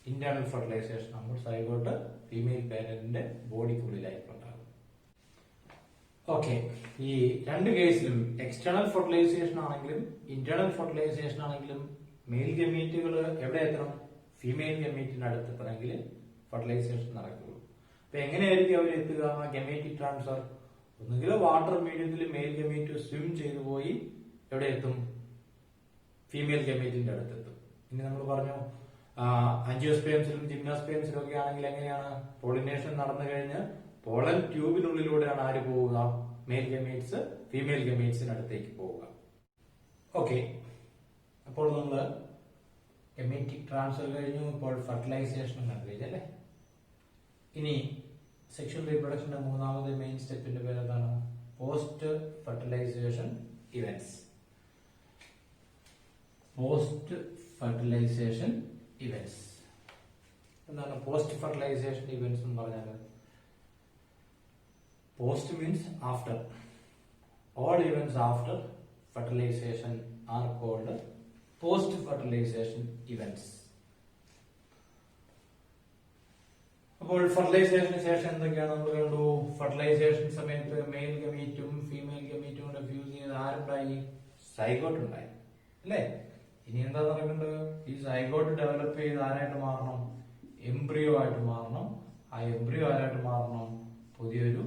ഇന്റേണൽ ഫെർട്ടിലൈസേഷൻ നമ്മൾ സൈഗോട്ട് ഫീമെയിൽ പേരന്റിന്റെ ബോഡിക്കുള്ളിലായിരിക്കും ഉണ്ടാകുക. ഓക്കെ, ഈ രണ്ട് കേസിലും എക്സ്റ്റേണൽ ഫെർട്ടിലൈസേഷൻ ആണെങ്കിലും ഇന്റേണൽ ഫെർട്ടിലൈസേഷൻ ആണെങ്കിലും മെയിൽ ഗമീറ്റുകൾ എവിടെ എത്തണം? ഫീമെയിൽ ഗമീറ്റിന്റെ അടുത്ത് എത്തണമെങ്കിൽ ഫെർട്ടിലൈസേഷൻ നടക്കുകയുള്ളൂ. അപ്പൊ എങ്ങനെയായിരിക്കും അവർ എത്തുക? ആ ഗമേറ്റിക് ട്രാൻസ്ഫർ ഒന്നുകിൽ വാട്ടർ മീഡിയത്തിൽ മെയിൽ ഗമീറ്റ് സ്വിം ചെയ്തു പോയി എവിടെ എത്തും? ഫീമെയിൽ ഗമേറ്റിന്റെ അടുത്തെത്തും. ഇനി നമ്മൾ പറഞ്ഞു ആൻജിയോസ്പേംസിലും ജിംനോസ്പേംസിലും ഒക്കെ ആണെങ്കിൽ എങ്ങനെയാണ്? പോളിനേഷൻ നടന്നു കഴിഞ്ഞ് പോളൻ ട്യൂബിനുള്ളിലൂടെയാണ് ആര് പോവുക? മെയിൽ ഗമീറ്റ്സ് ഫീമെയിൽ ഗമീറ്റ്സിനടുത്തേക്ക് പോവുക. ഓക്കെ, അപ്പോൾ നമ്മള് ഗമേറ്റിക് ട്രാൻസ്ഫർ കഴിഞ്ഞു. ഇപ്പോൾ ഫെർട്ടിലൈസേഷൻ കഴിഞ്ഞല്ലേ? ഇനി സെക്ഷൽ റീപ്രൊഡക്ഷന്റെ മൂന്നാമത്തെ മെയിൻ സ്റ്റെപ്പിന്റെ പേര് എന്താണ്? Post fertilization events. Post fertilization events എന്താണ്? പോസ്റ്റ് ഫെർട്ടിലൈസേഷൻ ഇവന്റ്സ് എന്ന് പറഞ്ഞാൽ post means after. All events after fertilization are called post fertilization events. അപ്പോൾ ഫെർട്ടിലൈസേഷന് ശേഷം എന്തൊക്കെയാണ് നമ്മൾ കണ്ടു? ഫെർട്ടിലൈസേഷൻ സമയത്ത് മെയിൽ ഗമീറ്റും ഫീമെയിൽ ഗമീറ്റും കൂടെ ഫ്യൂസ് ചെയ്ത് ആരുണ്ടായി? സൈഗോട്ട് ഉണ്ടായി അല്ലേ? ഇനി എന്താ നടക്കേണ്ടത്? ഈ സൈഗോട്ട് ഡെവലപ്പ് ചെയ്ത് ആരായിട്ട് മാറണം? എംബ്രിയോ ആയിട്ട് മാറണം. ആ ആ എംബ്രിയോ ആരായിട്ട് മാറണം? പുതിയൊരു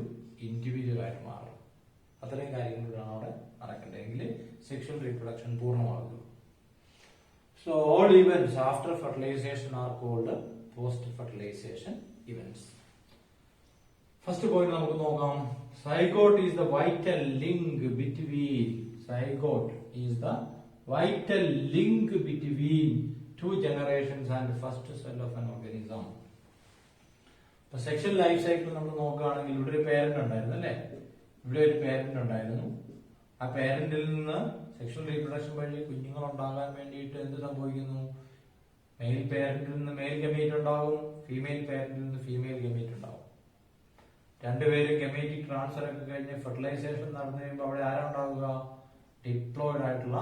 ഇൻഡിവിജ്വൽ ആയിട്ട് മാറണം. അത്രയും കാര്യങ്ങളാണ് അവിടെ നടക്കേണ്ടതെങ്കിൽ സെക്ഷൽ റീപ്രൊഡക്ഷൻ പൂർണ്ണമാകുന്നു. So all events after fertilization are called post-fertilization events. First point നമുക്ക് നോക്കാം. Zygote is the vital link between two generations and first cell of an organism. ഇപ്പൊ സെക്ഷൽ ലൈഫ് സൈക്കിൾ നമ്മൾ നോക്കുകയാണെങ്കിൽ ഇവിടെ ഒരു പേരന്റ് ഉണ്ടായിരുന്നു അല്ലെ? ഇവിടെ ഒരു പേരന്റ് ഉണ്ടായിരുന്നു. ആ പേരന്റിൽ നിന്ന് സെക്ഷൽ റീപ്രൊഡക്ഷൻ വഴി കുഞ്ഞുങ്ങൾ ഉണ്ടാകാൻ വേണ്ടിയിട്ട് എന്ത് സംഭവിക്കുന്നു? മെയിൽ പേരന്റിൽ നിന്ന് മെയിൽ ഗമേറ്റ് ഉണ്ടാകും, ഫീമെയിൽ പേരന്റിൽ നിന്ന് ഫീമെയിൽ ഗമേറ്റ് ഉണ്ടാകും. രണ്ടുപേരും ഗമേറ്റിക് ട്രാൻസ്ഫർ ഒക്കെ കഴിഞ്ഞ് ഫെർട്ടിലൈസേഷൻ നടന്നു കഴിയുമ്പോൾ അവിടെ ആരാ ഉണ്ടാവുക? ഡിപ്ലോയിഡ് ആയിട്ടുള്ള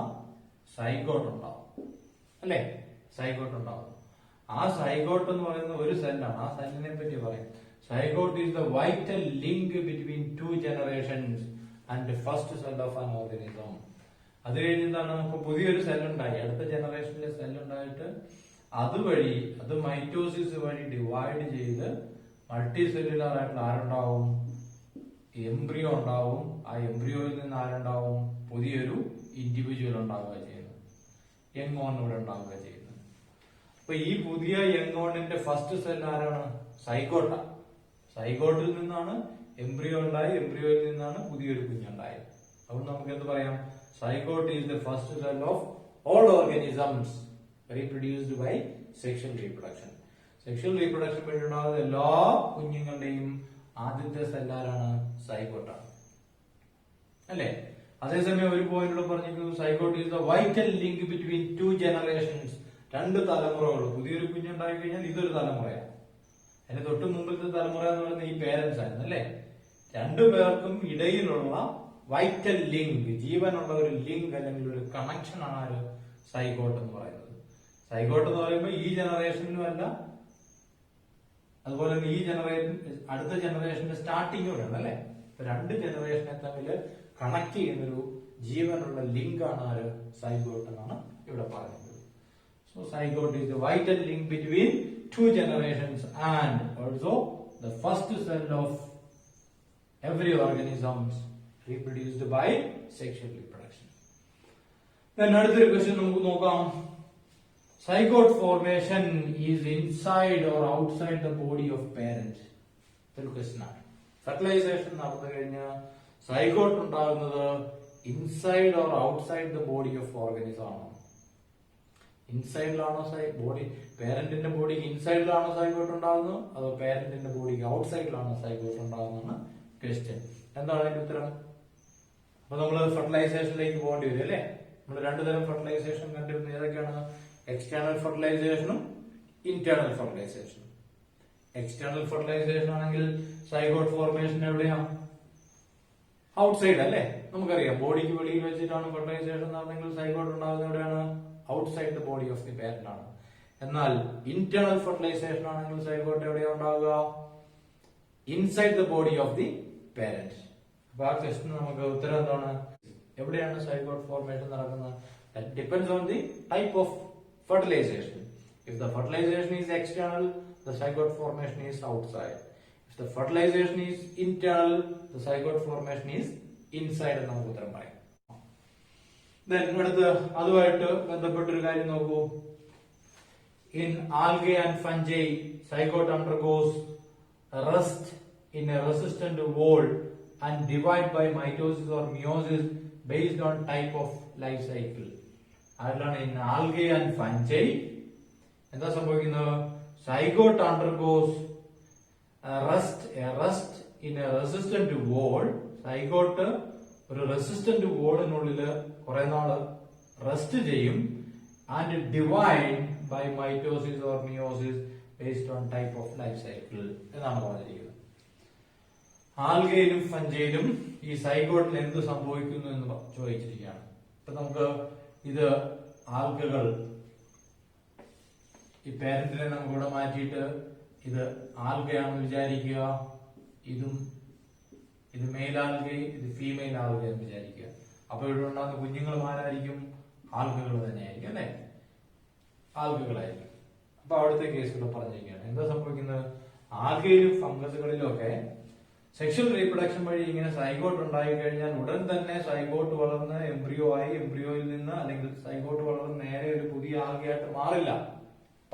സൈഗോട്ട് ഉണ്ടാവും അല്ലെ? സൈഗോട്ട് ഉണ്ടാവും. ആ സൈഗോട്ട് എന്ന് പറയുന്ന ഒരു സെല്ലാണ്. ആ സെല്ലിനെ പറ്റി പറയും. Zygote is the vital link between two generations and first cell of an organism. അത് കഴിഞ്ഞിട്ടാണ് നമുക്ക് പുതിയൊരു സെല്ലുണ്ടായി, അടുത്ത ജനറേഷനിലെ സെല്ലുണ്ടായിട്ട് അതുവഴി അത് മൈറ്റോസിസ് വഴി ഡിവൈഡ് ചെയ്ത് മൾട്ടി സെല്ലുലാർ ആയിട്ടുള്ള ആരുണ്ടാവും? എംബ്രിയോ ഉണ്ടാവും. ആ എംബ്രിയോയിൽ നിന്ന് ആരുണ്ടാവും? പുതിയൊരു ഇൻഡിവിജ്വൽ ഉണ്ടാവുക ചെയ്യുന്നു. യങ് ഇവിടെ ഉണ്ടാവുക ചെയ്യുന്നു. അപ്പൊ ഈ പുതിയ യങ് ഫസ്റ്റ് സെൽ ആരാണ്? സൈഗോട്ട. സൈഗോട്ടിൽ നിന്നാണ് എംബ്രിയോ ഉണ്ടായി, എംബ്രിയോയിൽ നിന്നാണ് പുതിയൊരു കുഞ്ഞുണ്ടായത്. അതുകൊണ്ട് നമുക്ക് എന്ത് പറയാം? Zygote is the first cell of all organisms reproduced by sexual reproduction. Sexual reproduction വഴി ഉണ്ടാകുന്ന എല്ലാ കുഞ്ഞുങ്ങളുടെയും ആദ്യത്തെ സെല്ലാരാണ്? സൈഗോട്ടാണ് അല്ലെ? അതേസമയം ഒരു പോയിന്റ് പറഞ്ഞിരിക്കുന്നു, zygote is the vital link between two generations. രണ്ട് തലമുറകൾ. പുതിയൊരു കുഞ്ഞുണ്ടായി കഴിഞ്ഞാൽ ഇതൊരു തലമുറയാണ്. അതിന് തൊട്ട് മുമ്പത്തെ തലമുറ എന്ന് പറയുന്നത് ഈ പേരൻസ് ആയിരുന്നു അല്ലെ? രണ്ടു പേർക്കും ഇടയിലുള്ള വൈറ്റൽ ലിങ്ക്, ജീവനുള്ള ഒരു ലിങ്ക് അല്ലെങ്കിൽ ഒരു കണക്ഷൻ ആണ് ആര്? സൈഗോട്ട് എന്ന് പറയുന്നത്. സൈഗോട്ട് എന്ന് പറയുമ്പോൾ ഈ ജനറേഷനിലും അല്ല, അതുപോലെ തന്നെ ഈ ജനറേഷൻ അടുത്ത ജനറേഷന്റെ സ്റ്റാർട്ടിംഗ് കൂടെയാണ് അല്ലെ? രണ്ട് ജനറേഷനെ തമ്മിൽ കണക്ട് ചെയ്യുന്നൊരു ജീവനുള്ള ലിങ്ക് ആണ് ആര്? സൈഗോട്ട് എന്നാണ് ഇവിടെ പറയുന്നത്. So zygote is the vital link between two generations and also the first cell of every organism reproduced by sexual reproduction. Then another question നമുക്ക് നോക്കാം. Zygote formation is inside or outside the body of parent. ഇതൊരു question ആണ്. Fertilisation നടന്നു കഴിഞ്ഞാൽ zygote ഉണ്ടാകുന്നത് inside or outside the body of organism ആണോ? ഇൻസൈഡിലാണോ body, പേരന്റിന്റെ ബോഡിക്ക് ഇൻസൈഡിലാണോ zygote ഉണ്ടാകുന്നത്, അതോ പേരന്റിന്റെ ബോഡിക്ക് ഔട്ട്സൈഡിലാണോ സൈഗോട്ട് ഉണ്ടാകുന്നതാണ് ക്വസ്റ്റ്യൻ. എന്താണ് അതിന്റെ ഉത്തരം? അപ്പൊ നമ്മൾ ഫെർട്ടിലൈസേഷനിലേക്ക് പോകേണ്ടി വരും അല്ലെ? നമ്മൾ രണ്ടു തരം ഫെർട്ടിലൈസേഷൻ കണ്ടിരുന്നത് ഏതൊക്കെയാണ്? എക്സ്റ്റേണൽ ഫെർട്ടിലൈസേഷനും ഇന്റേണൽ ഫെർട്ടിലൈസേഷനും. എക്സ്റ്റേണൽ ഫെർട്ടിലൈസേഷൻ ആണെങ്കിൽ സൈഗോട്ട് ഫോർമേഷൻ എവിടെയാ? ഔട്ട്സൈഡ് അല്ലെ? നമുക്കറിയാം ബോഡിക്ക് വെളിയിൽ വെച്ചിട്ടാണ് ഫെർട്ടിലൈസേഷൻ നടന്നെങ്കിൽ സൈഗോട്ട് ഉണ്ടാകുന്നത് എവിടെയാണ്? Outside the body of the parent ആണ്. എന്നാൽ ഇന്റേണൽ ഫെർട്ടിലൈസേഷൻ ആണെങ്കിൽ സൈഗോട്ട് എവിടെയാണ് ഉണ്ടാവുക? Inside the body of the parent. അപ്പൊ ആ ക്വസ്റ്റ്യൻ നമുക്ക് ഉത്തരം എന്താണ്? എവിടെയാണ് സൈഗോട്ട് ഫോർമേഷൻ നടക്കുന്നത്? That depends on the type of fertilization. If the fertilization is external, the zygote formation is outside. If the fertilization is internal, the zygote formation is inside എന്ന് നമുക്ക് ഉത്തരം പറയാം. അടുത്ത് അതുമായിട്ട് ബന്ധപ്പെട്ടൊരു കാര്യം നോക്കൂ. In algae and fungi, zygote undergoes rest in a resistant wall and divide by mitosis or meiosis based on type of life cycle. അതിലാണ് in algae and fungi എന്താ സംഭവിക്കുന്നത്? Zygote undergoes rest in a resistant wall. Zygote ഒരു resistant വോളിനുള്ളിൽ കുറെ നാള് rest ചെയ്യും. And divide by mitosis or meiosis based on type of life cycle എന്നാണ് പറഞ്ഞിരിക്കുന്നത്. ആൽഗയിലും ഫഞ്ചയിലും ഈ സൈഗോട്ടിൽ എന്ത് സംഭവിക്കുന്നു എന്ന് ചോദിച്ചിരിക്കുകയാണ്. ഇപ്പൊ നമുക്ക് ഇത് ആൽഗകൾ, ഈ പാരന്റിനെ നമുക്ക് ഇവിടെ മാറ്റിയിട്ട് ഇത് ആൽഗയാണെന്ന് വിചാരിക്കുക. ഇത് മെയിൽ ആൽഗ, ഇത് ഫീമെയിൽ ആൽഗ എന്ന് വിചാരിക്കുക. അപ്പൊ ഇവിടെ ഉണ്ടാകുന്ന കുഞ്ഞുങ്ങളും ആരായിരിക്കും? ആൽഗകൾ തന്നെയായിരിക്കും അല്ലെ? ആൽഗകളായിരിക്കും. അപ്പൊ അവിടുത്തെ കേസ് ഇവിടെ പറഞ്ഞിരിക്കുകയാണ്. എന്താ സംഭവിക്കുന്നത്? ആൽഗയിലും ഫംഗസുകളിലും ഒക്കെ സെക്ഷൽ റീപ്രൊഡക്ഷൻ വഴി ഇങ്ങനെ സൈഗോട്ട് ഉണ്ടായി കഴിഞ്ഞാൽ ഉടൻ തന്നെ സൈഗോട്ട് വളർന്ന് എംബ്രിയോ ആയി എംബ്രിയോയിൽ നിന്ന് അല്ലെങ്കിൽ സൈഗോട്ട് വളർന്ന് നേരെ ഒരു പുതിയ ആൽഗയായിട്ട് മാറില്ല.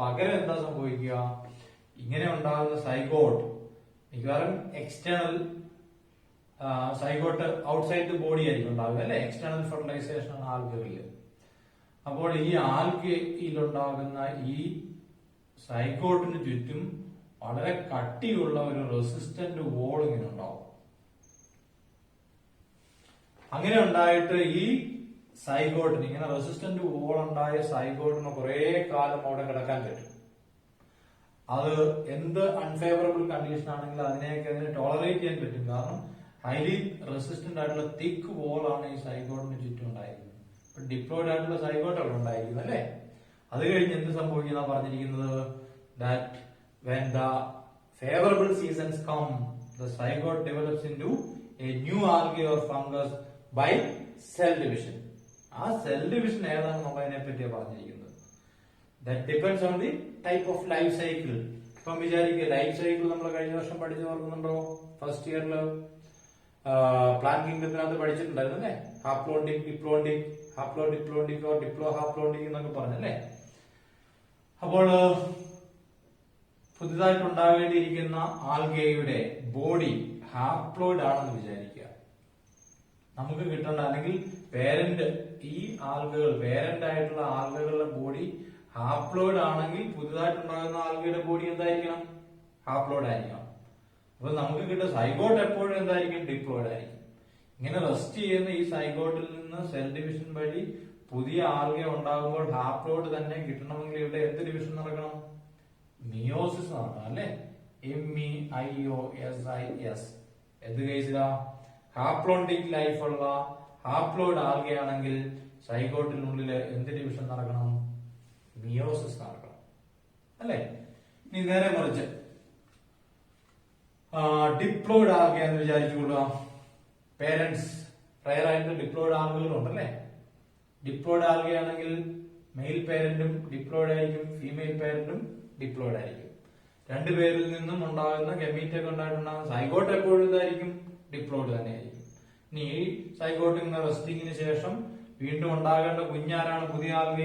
പകരം എന്താ സംഭവിക്കുക, ഇങ്ങനെ ഉണ്ടാകുന്ന സൈഗോട്ട് മിക്കവാറും external zygote outside the body ആയിരിക്കും ഉണ്ടാകുക അല്ലെ. എക്സ്റ്റേണൽ ഫെർട്ടിലൈസേഷൻ ആണ് ആൽഗകളിൽ. അപ്പോൾ ഈ ആൽഗയിലുണ്ടാകുന്ന ഈ സൈഗോട്ടിന് ചുറ്റും വളരെ കട്ടിയുള്ള ഒരു റെസിസ്റ്റന്റ് വോൾ ഇങ്ങനെ ഉണ്ടാവും. അങ്ങനെ ഉണ്ടായിട്ട് ഈ സൈഗോട്ടിന് ഇങ്ങനെ റെസിസ്റ്റന്റ് വോൾ ഉണ്ടായ സൈഗോട്ടിന് കുറെ കാലം അവിടെ കിടക്കാൻ പറ്റും. അത് എന്ത് അൺഫേവറബിൾ കണ്ടീഷൻ ആണെങ്കിൽ അതിനെ ടോളറേറ്റ് ചെയ്യാൻ പറ്റും. കാരണം ഹൈലി റെസിസ്റ്റന്റ് ആയിട്ടുള്ള തിക്ക് വോൾ ആണ് ഈ സൈഗോട്ടിന് ചുറ്റും ഉണ്ടായിരിക്കുന്നത്. ഡിപ്ലോയിഡ് ആയിട്ടുള്ള സൈഗോട്ട് അവിടെ ഉണ്ടായിരിക്കുന്നത് അല്ലെ. അത് കഴിഞ്ഞ് എന്ത് സംഭവിക്കുന്ന പറഞ്ഞിരിക്കുന്നത്, that when the favorable seasons come, the zygote develops into a new algae or fungus by cell division. ആ സെൽ ഡിവിഷൻ ഏതാണ് നമ്മളതിനെ പറ്റിയാണ് പറഞ്ഞിരിക്കുന്നത്. That depends on the type of life cycle. ഇപ്പം വിചാരിക്കുക, ലൈഫ് സൈക്കിൾ നമ്മൾ കഴിഞ്ഞ വർഷം പഠിച്ചു ഓർക്കുന്നുണ്ടോ? ഫസ്റ്റ് ഇയറിൽ പ്ലാന്റ് കിങ്ഡത്തിനകത്ത് പഠിച്ചിട്ടുണ്ടായിരുന്നു അല്ലേ. Haplontic, diplontic, haplo diplontic or diplo haplontic എന്നൊക്കെ പറഞ്ഞല്ലേ. അപ്പോൾ പുതുതായിട്ട് ഉണ്ടാകേണ്ടിയിരിക്കുന്ന ആൽഗയുടെ ബോഡി ഹാപ്ലോയിഡ് ആണെന്ന് വിചാരിക്കുക. നമുക്ക് കിട്ടേണ്ട അല്ലെങ്കിൽ പേരന്റ് ഈ ആൽഗകൾ പേരന്റ് ആയിട്ടുള്ള ആൽഗകളുടെ ബോഡി ഹാപ്ലോയിഡ് ആണെങ്കിൽ പുതുതായിട്ടുണ്ടാകുന്ന ആൽഗയുടെ ബോഡി എന്തായിരിക്കണം? ഹാപ്ലോയിഡ് ആയിരിക്കണം. അപ്പൊ നമുക്ക് കിട്ടുന്ന സൈഗോട്ട് എപ്പോഴും എന്തായിരിക്കും? ഡിപ്ലോയിഡ് ആയിരിക്കും. ഇങ്ങനെ റെസ്റ്റ് ചെയ്യുന്ന ഈ സൈഗോട്ടിൽ നിന്ന് സെൽ ഡിവിഷൻ വഴി പുതിയ ആൽഗ ഉണ്ടാകുമ്പോൾ ഹാപ്ലോയിഡ് തന്നെ കിട്ടണമെങ്കിൽ ഇവിടെ എന്ത് ഡിവിഷൻ നടക്കണം? മിയോസിസ് നടക്കണം അല്ലെ. MEIOSIS. എന്ത് കേസിലാ? ഹാപ്ലോണ്ടിക് ലൈഫ് ഉള്ള ഹാപ്ലോയിഡ് ആൽഗയാണെങ്കിൽ സൈഗോട്ടിനുള്ളിൽ എന്ത് ഡിവിഷൻ നടക്കണം? മിയോസിസ് നടക്കണം അല്ലെ. ഇനി നേരെ മറിച്ച് ഡിപ്ലോയിഡ് ആൽഗ എന്ന് വിചാരിച്ചുകൊള്ളുക. പേരന്റ്സ് റയർ ആയിട്ട് ഡിപ്ലോയിഡ് ആൽഗകളുണ്ടല്ലേ. ഡിപ്ലോയിഡ് ആൽഗയാണെങ്കിൽ മെയിൽ പേരന്റും ഡിപ്ലോയിഡ് ആയിരിക്കും, ഫീമെയിൽ പേരന്റും ഡിപ്ലോയിഡ് ആയിരിക്കും. രണ്ടുപേരിൽ നിന്നും ഉണ്ടാകുന്ന ഗമീറ്റ് ഒക്കെ ഉണ്ടായിട്ടുണ്ടാകുന്ന സൈഗോട്ട് എപ്പോഴും ഇതായിരിക്കും? ഡിപ്ലോയിഡ് തന്നെ ആയിരിക്കും. ഇനി ഈ സൈഗോട്ട് ഇങ്ങനെ റെസ്റ്റിങ്ങിന് ശേഷം വീണ്ടും ഉണ്ടാകേണ്ട കുഞ്ഞാരാണ്? പുതിയ ആൽഗ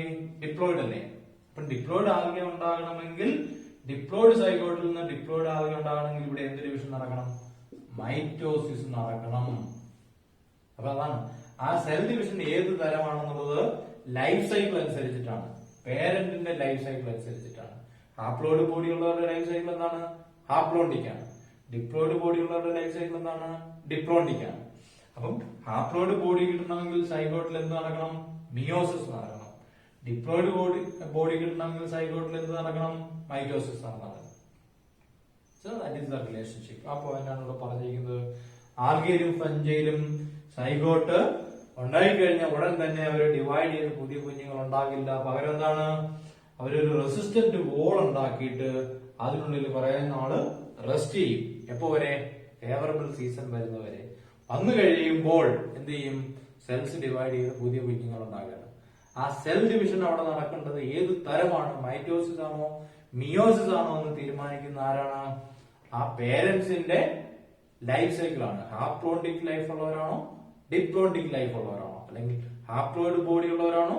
ഡിപ്ലോയിഡ് അല്ലേ. അപ്പൊ ഡിപ്ലോയിഡ് ആൽഗ ഉണ്ടാകണമെങ്കിൽ ഡിപ്ലോയിഡ് സൈഗോട്ടിൽ നിന്ന് ഡിപ്ലോയിഡ് ആൽഗ ഉണ്ടാകണമെങ്കിൽ ഇവിടെ എന്ത് ഡിവിഷൻ നടക്കണം? മൈറ്റോസിസ് നടക്കണം. അപ്പൊ അതാണ് ആ സെൽ ഡിവിഷൻ ഏത് തരമാണെന്നുള്ളത് ലൈഫ് സൈക്കിൾ അനുസരിച്ചിട്ടാണ്, പേരന്റിന്റെ ലൈഫ് സൈക്കിൾ അനുസരിച്ചിട്ടാണ്. ഹാപ്ലോയിഡ് ബോഡി ഉള്ളവരുടെ ലൈഫ് സൈക്കിൾ എന്താണ്? ഹാപ്ലോണ്ടിക് ആണ്. ഡിപ്ലോയിഡ് ബോഡി ഉള്ളവരുടെ ലൈഫ് സൈക്കിൾ എന്താണ്? ഡിപ്ലോണ്ടിക് ആണ്. അപ്പം ഹാപ്ലോയിഡ് ബോഡി കിട്ടണമെങ്കിൽ സൈഗോട്ടിൽ എന്ത് നടക്കണം? മിയോസിസ് നടക്കണം. ഡിപ്ലോയിഡ് ബോഡി കിട്ടണമെങ്കിൽ സൈഗോട്ടിൽ എന്ത് നടക്കണം? മൈറ്റോസിസ് നടക്കണം. So that is the relationship. ആ പോയിന്റാണ് ഇവിടെ പറഞ്ഞിരിക്കുന്നത്. ആൽഗയിലും ഫഞ്ചയിലും സൈഗോട്ട് ഉണ്ടായിക്കഴിഞ്ഞാൽ ഉടൻ തന്നെ അവർ ഡിവൈഡ് ചെയ്ത് പുതിയ കുഞ്ഞുങ്ങൾ ഉണ്ടാകില്ല. പകരം എന്താണ്? അവരൊരു റെസിസ്റ്റന്റ് വോൾ ഉണ്ടാക്കിയിട്ട് അതിനുള്ളിൽ കുറെ നാള് റെസ്റ്റ് ചെയ്യും. എപ്പോ വരെ? ഫേവറബിൾ സീസൺ വരുന്നവരെ. വന്നു കഴിയുമ്പോൾ എന്ത് ചെയ്യും? സെൽസ് ഡിവൈഡ് ചെയ്ത് പുതിയ കുഞ്ഞുങ്ങൾ ഉണ്ടാകണം. ആ സെൽ ഡിവിഷൻ അവിടെ നടക്കേണ്ടത് ഏത് തരമാണ്? മൈറ്റോസിസ് ആണോ മിയോസിസ് ആണോ എന്ന് തീരുമാനിക്കുന്ന ആരാണ്? ആ പേരന്റ്സിന്റെ ലൈഫ് സൈക്കിൾ ആണ്. ഹാപ്ലോണ്ടിക് ലൈഫ് ഉള്ളവരാണോ ഡിപ്ലോണ്ടിക് ലൈഫ് ഉള്ളവരാണോ, അല്ലെങ്കിൽ ഹാപ്ലോയിഡ് ബോഡി ഉള്ളവരാണോ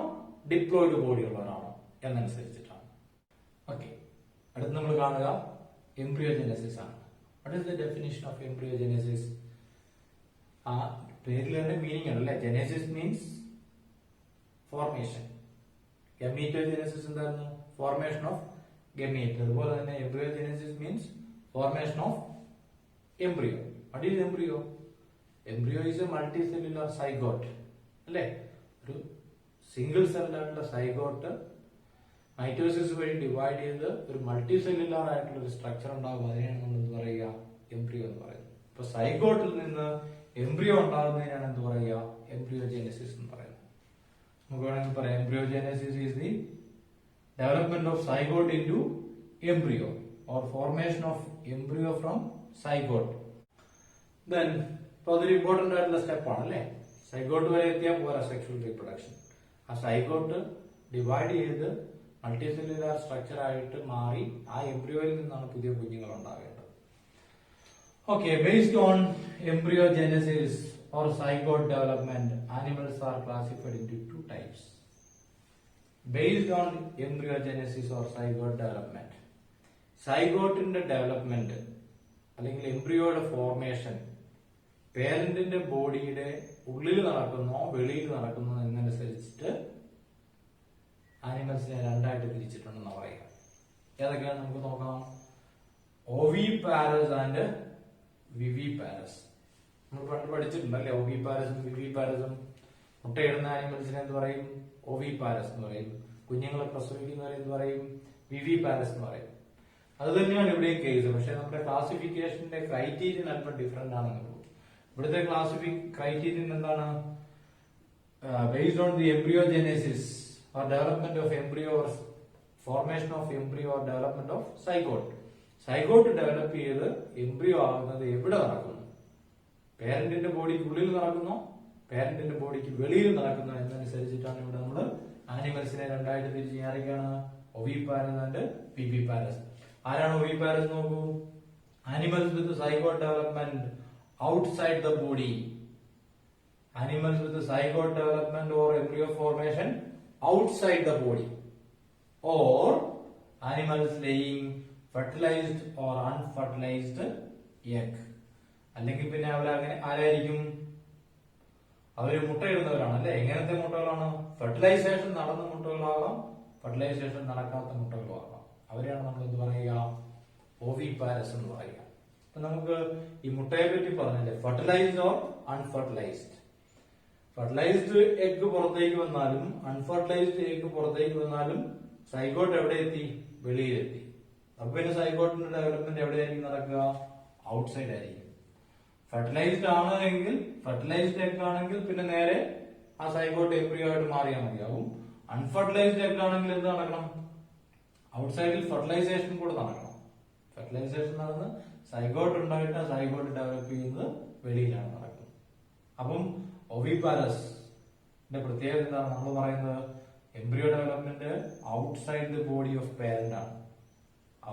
ഡിപ്ലോയിഡ് ബോഡി ഉള്ളവരാണോ എന്നനുസരിച്ചിട്ടാണ്. ഓക്കെ, അടുത്ത് നമ്മൾ കാണുക എംബ്രിയോജെനസിസ് ആണ്. What is the definition of embryogenesis? ആ പേരിൽ തന്നെ മീനിങ് ആണ് അല്ലെ. Genesis means formation. ഗമീറ്റോജെനസിസ് എന്തായിരുന്നു? Formation of gamete. അതുപോലെ തന്നെ embryogenesis means formation of embryo. What is embryo? Embryo is a multi cellular zygote അല്ലെ. ഒരു സിംഗിൾ സെല്ലായിട്ടുള്ള സൈഗോട്ട് മൈറ്റോസിസ് വഴി ഡിവൈഡ് ചെയ്ത് ഒരു മൾട്ടി സെല്ലുലാർ ആയിട്ടുള്ള ഒരു സ്ട്രക്ചർ ഉണ്ടാകും. അതിനെയാണ് നമ്മൾ എന്ത് പറയുക? എംബ്രിയോ എന്ന് പറയുന്നത്. ഇപ്പൊ സൈഗോട്ടിൽ നിന്ന് എംബ്രിയോ ഉണ്ടാകുന്നതിനാണ് എന്ത് പറയുക? എംബ്രിയോജെനസിസ് എന്ന് പറയുന്നത്. നമുക്ക് വേണമെങ്കിൽ പറയാം embryogenesis is the development of zygote into embryo or formation of embryo from zygote. Then ഇപ്പൊ അതൊരു ഇമ്പോർട്ടന്റ് ആയിട്ടുള്ള സ്റ്റെപ്പാണ് അല്ലെ. സൈഗോട്ട് വരെ എത്തിയാൽ പോരാ സെക്ഷൽ റീപ്രൊഡക്ഷൻ. ആ സൈഗോട്ട് ഡിവൈഡ് ചെയ്ത് മൾട്ടി സെല്ലുലാർ സ്ട്രക്ചർ ആയിട്ട് മാറി ആ എംബ്രിയോയിൽ നിന്നാണ് പുതിയ കുഞ്ഞുങ്ങൾ ഉണ്ടാകേണ്ടത്. Okay, based on embryogenesis or zygote development, animals are classified into two types. Based on embryogenesis or zygote development, സൈഗോട്ടിന്റെ ഡെവലപ്മെന്റ് അല്ലെങ്കിൽ എംബ്രിയോയുടെ ഫോർമേഷൻ പേരന്റിന്റെ ബോഡിയുടെ ഉള്ളിൽ നടക്കുന്നോ വെളിയിൽ നടക്കുന്നോ എന്നനുസരിച്ചിട്ട് ആനിമൽസിനെ രണ്ടായിട്ട് തിരിച്ചിട്ടുണ്ടെന്ന് പറയുക. ഏതൊക്കെയാണ് നമുക്ക് നോക്കാം. ഓവി പാരസ് ആൻഡ് വിവി പാരസ്. നമ്മൾ പണ്ട് പഠിച്ചിട്ടുണ്ടല്ലേ ഓവി പാരസും വിവി പാരസും. മുട്ടയിടുന്ന ആനിമൽസിനെ എന്ത് പറയും? ഓവി പാരസ് എന്ന് പറയും. കുഞ്ഞുങ്ങളെ പ്രസവിക്കുന്നവരെ എന്ത് പറയും? വിവി പാരസ് എന്ന് പറയും. അത് തന്നെയാണ് ഇവിടെയും കേസ്. പക്ഷെ നമ്മുടെ ക്ലാസിഫിക്കേഷന്റെ ക്രൈറ്റീരിയൻ അല്പം ഡിഫറെന്റ് ആണെന്നുള്ളൂ. ഇവിടുത്തെ ക്രൈറ്റീരിയൻ എന്താണ്? Based on the embryogenesis or development of embryo or formation of embryo or development of zygote. Zygote develop ചെയ്ത് എംബ്രിയോ ആകുന്നത് എവിടെ നടക്കുന്നു? പേരന്റിന്റെ ബോഡിക്ക് ഉള്ളിൽ നടക്കുന്നോ പേരന്റിന്റെ ബോഡിക്ക് വെളിയിൽ നടക്കുന്നോ എന്നനുസരിച്ചിട്ടാണ് ഇവിടെ നമ്മൾ ആനിമൽസിനെ രണ്ടായിട്ട് തിരിച്ച് ആരൊക്കെയാണ്? ഒവിപാരസ് ആൻഡ് വിവിപാരസ്. ആരാണ് ഒവിപാരസ്? നോക്കൂ. Animals with zygote development outside the body. Animals with zygote development or embryo formation outside the body, or animals laying fertilized or unfertilized egg. അല്ലെങ്കിൽ പിന്നെ അവരങ്ങനെ ആരായിരിക്കും? അവര് മുട്ടയിടുന്നവരാണ് അല്ലെ. എങ്ങനത്തെ മുട്ടകളാണ്? ഫെർട്ടിലൈസേഷൻ നടന്ന മുട്ടകളാകാം, ഫെർട്ടിലൈസേഷൻ നടക്കാത്ത മുട്ടകളാകാം. അവരെയാണ് നമ്മൾ എന്ത് പറയുക? ഓവിപാരസ് എന്ന് പറയുക. അപ്പൊ നമുക്ക് ഈ മുട്ടയെ പറ്റി പറഞ്ഞല്ലേ, fertilised or unfertilised. Fertilised egg പുറത്തേക്ക് വന്നാലും അൺഫെർട്ടിലൈസ്ഡ് എഗ് പുറത്തേക്ക് വന്നാലും സൈഗോട്ട് എവിടെ എത്തി? വെളിയിലെത്തി. അപ്പൊ പിന്നെ സൈഗോട്ടിന്റെ ഡെവലപ്മെന്റ് എവിടെയായിരിക്കും നടക്കുക? ഔട്ട്സൈഡ് ആയിരിക്കും. ഫെർട്ടിലൈസ്ഡ് ആണ് എങ്കിൽ, ഫെർട്ടിലൈസ്ഡ് എഗ് ആണെങ്കിൽ പിന്നെ നേരെ ആ സൈഗോട്ട് എംബ്രിയോ ആയിട്ട് മാറിയാൽ മതിയാവും. അൺഫെർട്ടിലൈസ്ഡ് എഗ് ആണെങ്കിൽ എന്ത് നടക്കണം? ഔട്ട്സൈഡിൽ ഫെർട്ടിലൈസേഷൻ കൂടെ നടക്കണം. ഫെർട്ടിലൈസേഷൻ നടന്ന് സൈഗോട്ട് ഉണ്ടായിട്ട് ആ സൈഗോട്ട് ഡെവലപ്പ് ചെയ്യുന്നത് വെളിയിലാണ് നടക്കുന്നത്. അപ്പം ഒവിപാരസിന്റെ പ്രത്യേകത എന്താണ്? നമ്മൾ പറയുന്നത് embryo development outside the body of parent ആണ്.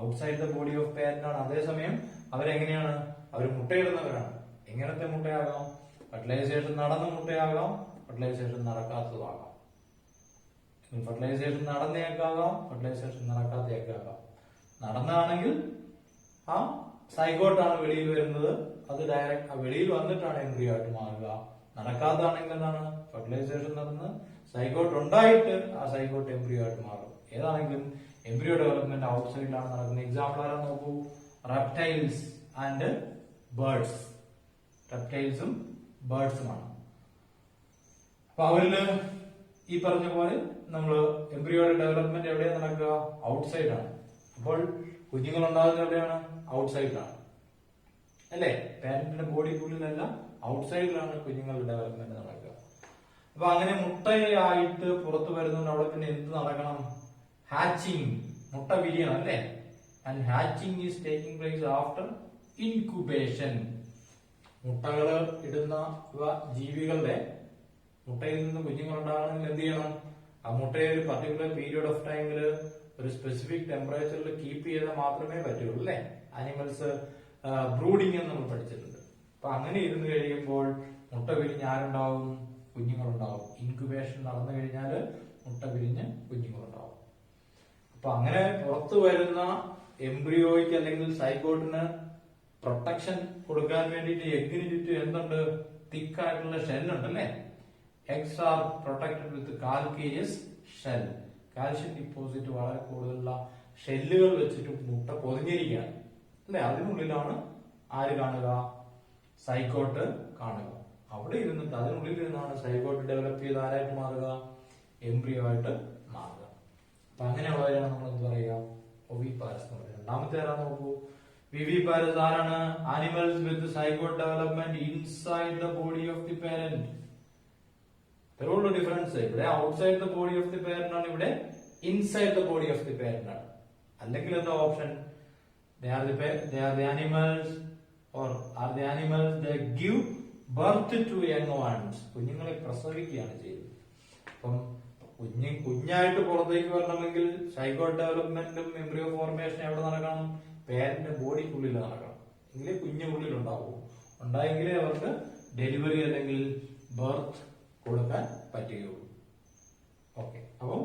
Outside the body of parent ആണ്. അതേസമയം അവരെങ്ങനെയാണ്? അവർ മുട്ടയിടുന്നവരാണ്. എങ്ങനത്തെ മുട്ടയാകാം? ഫെർട്ടിലൈസേഷൻ നടന്ന മുട്ടയാകാം, ഫെർട്ടിലൈസേഷൻ നടക്കാത്തതാകാം. ഫെർട്ടിലൈസേഷൻ നടന്ന എഗ്ഗാകാം, ഫെർട്ടിലൈസേഷൻ നടക്കാത്ത എഗ്ഗാകാം. നടന്നാണെങ്കിൽ ആ സൈഗോട്ടാണ് വെളിയിൽ വരുന്നത്. അത് ഡയറക്റ്റ് വെളിയിൽ വന്നിട്ടാണ് എംബ്രിയോ ആയിട്ട് മാറുക. നടക്കാത്തതാണെങ്കിൽ എന്താണ്? ഫെർട്ടിലൈസേഷൻ നടന്ന് സൈഗോട്ട് ഉണ്ടായിട്ട് ആ സൈഗോട്ട് എംബ്രിയോ ആയിട്ട് മാറും. ഏതാണെങ്കിലും എംബ്രിയോ ഡെവലപ്മെന്റ് ഔട്ട്സൈഡിലാണ് നടക്കുന്നത്. എക്സാമ്പിൾ ആരാ നോക്കൂ. Reptiles and birds. റെപ്റ്റൈൽസും ബേർഡ്സുമാണ്. അപ്പൊ അവരില് ഈ പറഞ്ഞ പോലെ നമ്മൾ എംബ്രിയോയുടെ ഡെവലപ്മെന്റ് എവിടെയാണ് നടക്കുക? ഔട്ട്സൈഡ് ആണ്. അപ്പോൾ കുഞ്ഞുങ്ങൾ ഉണ്ടാകുന്നത് എവിടെയാണ്? ഔട്ട്സൈഡിലാണ് അല്ലേ. പാരന്റിന്റെ ബോഡിക്കുള്ളിലല്ല, ഔട്ട്സൈഡിലാണ് കുഞ്ഞുങ്ങളുടെ ഡെവലപ്മെന്റ് നടക്കുക. അപ്പൊ അങ്ങനെ മുട്ടയായിട്ട് പുറത്തു വരുന്നതുകൊണ്ട് അവിടെ പിന്നെ എന്ത് നടക്കണം? ഹാച്ചിങ്. മുട്ട വിരിയണം അല്ലേ. And hatching is taking place after incubation. മുട്ടകള് ഇടുന്ന ജീവികളുടെ മുട്ടയിൽ നിന്ന് കുഞ്ഞുങ്ങൾ ഉണ്ടാകണമെങ്കിൽ എന്ത് ചെയ്യണം? ആ മുട്ടയെ ഒരു പർട്ടിക്കുലർ പീരിയഡ് ഓഫ് ടൈമിൽ ഒരു സ്പെസിഫിക് ടെമ്പറേച്ചറിൽ കീപ്പ് ചെയ്താൽ മാത്രമേ പറ്റുള്ളൂ അല്ലെ. ആനിമൽസ് ബ്രൂഡിംഗ് എന്ന് നമ്മൾ പഠിച്ചിട്ടുണ്ട്. അപ്പൊ അങ്ങനെ ഇരുന്ന് കഴിയുമ്പോൾ മുട്ട വിരിഞ്ഞ് ആരുണ്ടാവും? കുഞ്ഞുങ്ങളുണ്ടാവും. ഇൻക്യുബേഷൻ നടന്നു കഴിഞ്ഞാൽ മുട്ട വിരിഞ്ഞ് കുഞ്ഞുങ്ങളുണ്ടാവും. അപ്പൊ അങ്ങനെ പുറത്തു വരുന്ന എംബ്രിയോയ്ക്ക് അല്ലെങ്കിൽ സൈഗോട്ടിന് പ്രൊട്ടക്ഷൻ കൊടുക്കാൻ വേണ്ടിയിട്ട് എഗ്ഗിന് ചുറ്റും എന്തുണ്ട്? തിക്കായിട്ടുള്ള ഷെല്ലുണ്ട് അല്ലെ. Eggs are protected with calcareous shell. Calcium deposit വളരെ കൂടുതലുള്ള ഷെല്ലുകൾ വെച്ചിട്ട് മുട്ട പൊതിഞ്ഞിരിക്കുകയാണ് അല്ലെ. അതിനുള്ളിലാണ് ആര് കാണുക? സൈഗോട്ട് കാണുക. അവിടെ ഇരുന്നിട്ട് അതിനുള്ളിൽ ഇരുന്നാണ് സൈഗോട്ട് ഡെവലപ്പ് ചെയ്ത് ആരായിട്ട് മാറുക? എംബ്രിയോ ആയിട്ട് മാറുക. അപ്പൊ അങ്ങനെയുള്ളവരാണ് നമ്മൾ എന്ത് പറയുക? ഒവിപാരസ് എന്ന് പറയുന്നത്. രണ്ടാമത്തെ ആരാ നോക്കൂ. വിവിപാരസ് ആരാണ്? Animals with zygote development inside the body of the parent. ഇത്രയുള്ള ഡിഫറൻസ്. ഇവിടെ outside the body of the parent ആണ്, ഇവിടെ inside the body of the parent ആണ്. അല്ലെങ്കിൽ എന്താ option? They are the animals or are the animals that give birth to young ones. കുഞ്ഞുങ്ങളെ പ്രസവിക്കുകയാണ് ചെയ്യുന്നത്. അപ്പം കുഞ്ഞായിട്ട് പുറത്തേക്ക് വരണമെങ്കിൽ സൈഗോട്ട് ഡെവലപ്മെന്റും എംബ്രിയോ ഫോർമേഷനും എവിടെ നടക്കണം? പേരന്റ് ബോഡിക്കുള്ളിൽ നടക്കണം. എങ്കിലേ കുഞ്ഞുള്ളിൽ ഉണ്ടാവൂ. ഉണ്ടായെങ്കിലേ അവർക്ക് ഡെലിവറി അല്ലെങ്കിൽ ബർത്ത് കൊടുക്കാൻ പറ്റുകയുള്ളൂ. ഓക്കെ, അപ്പം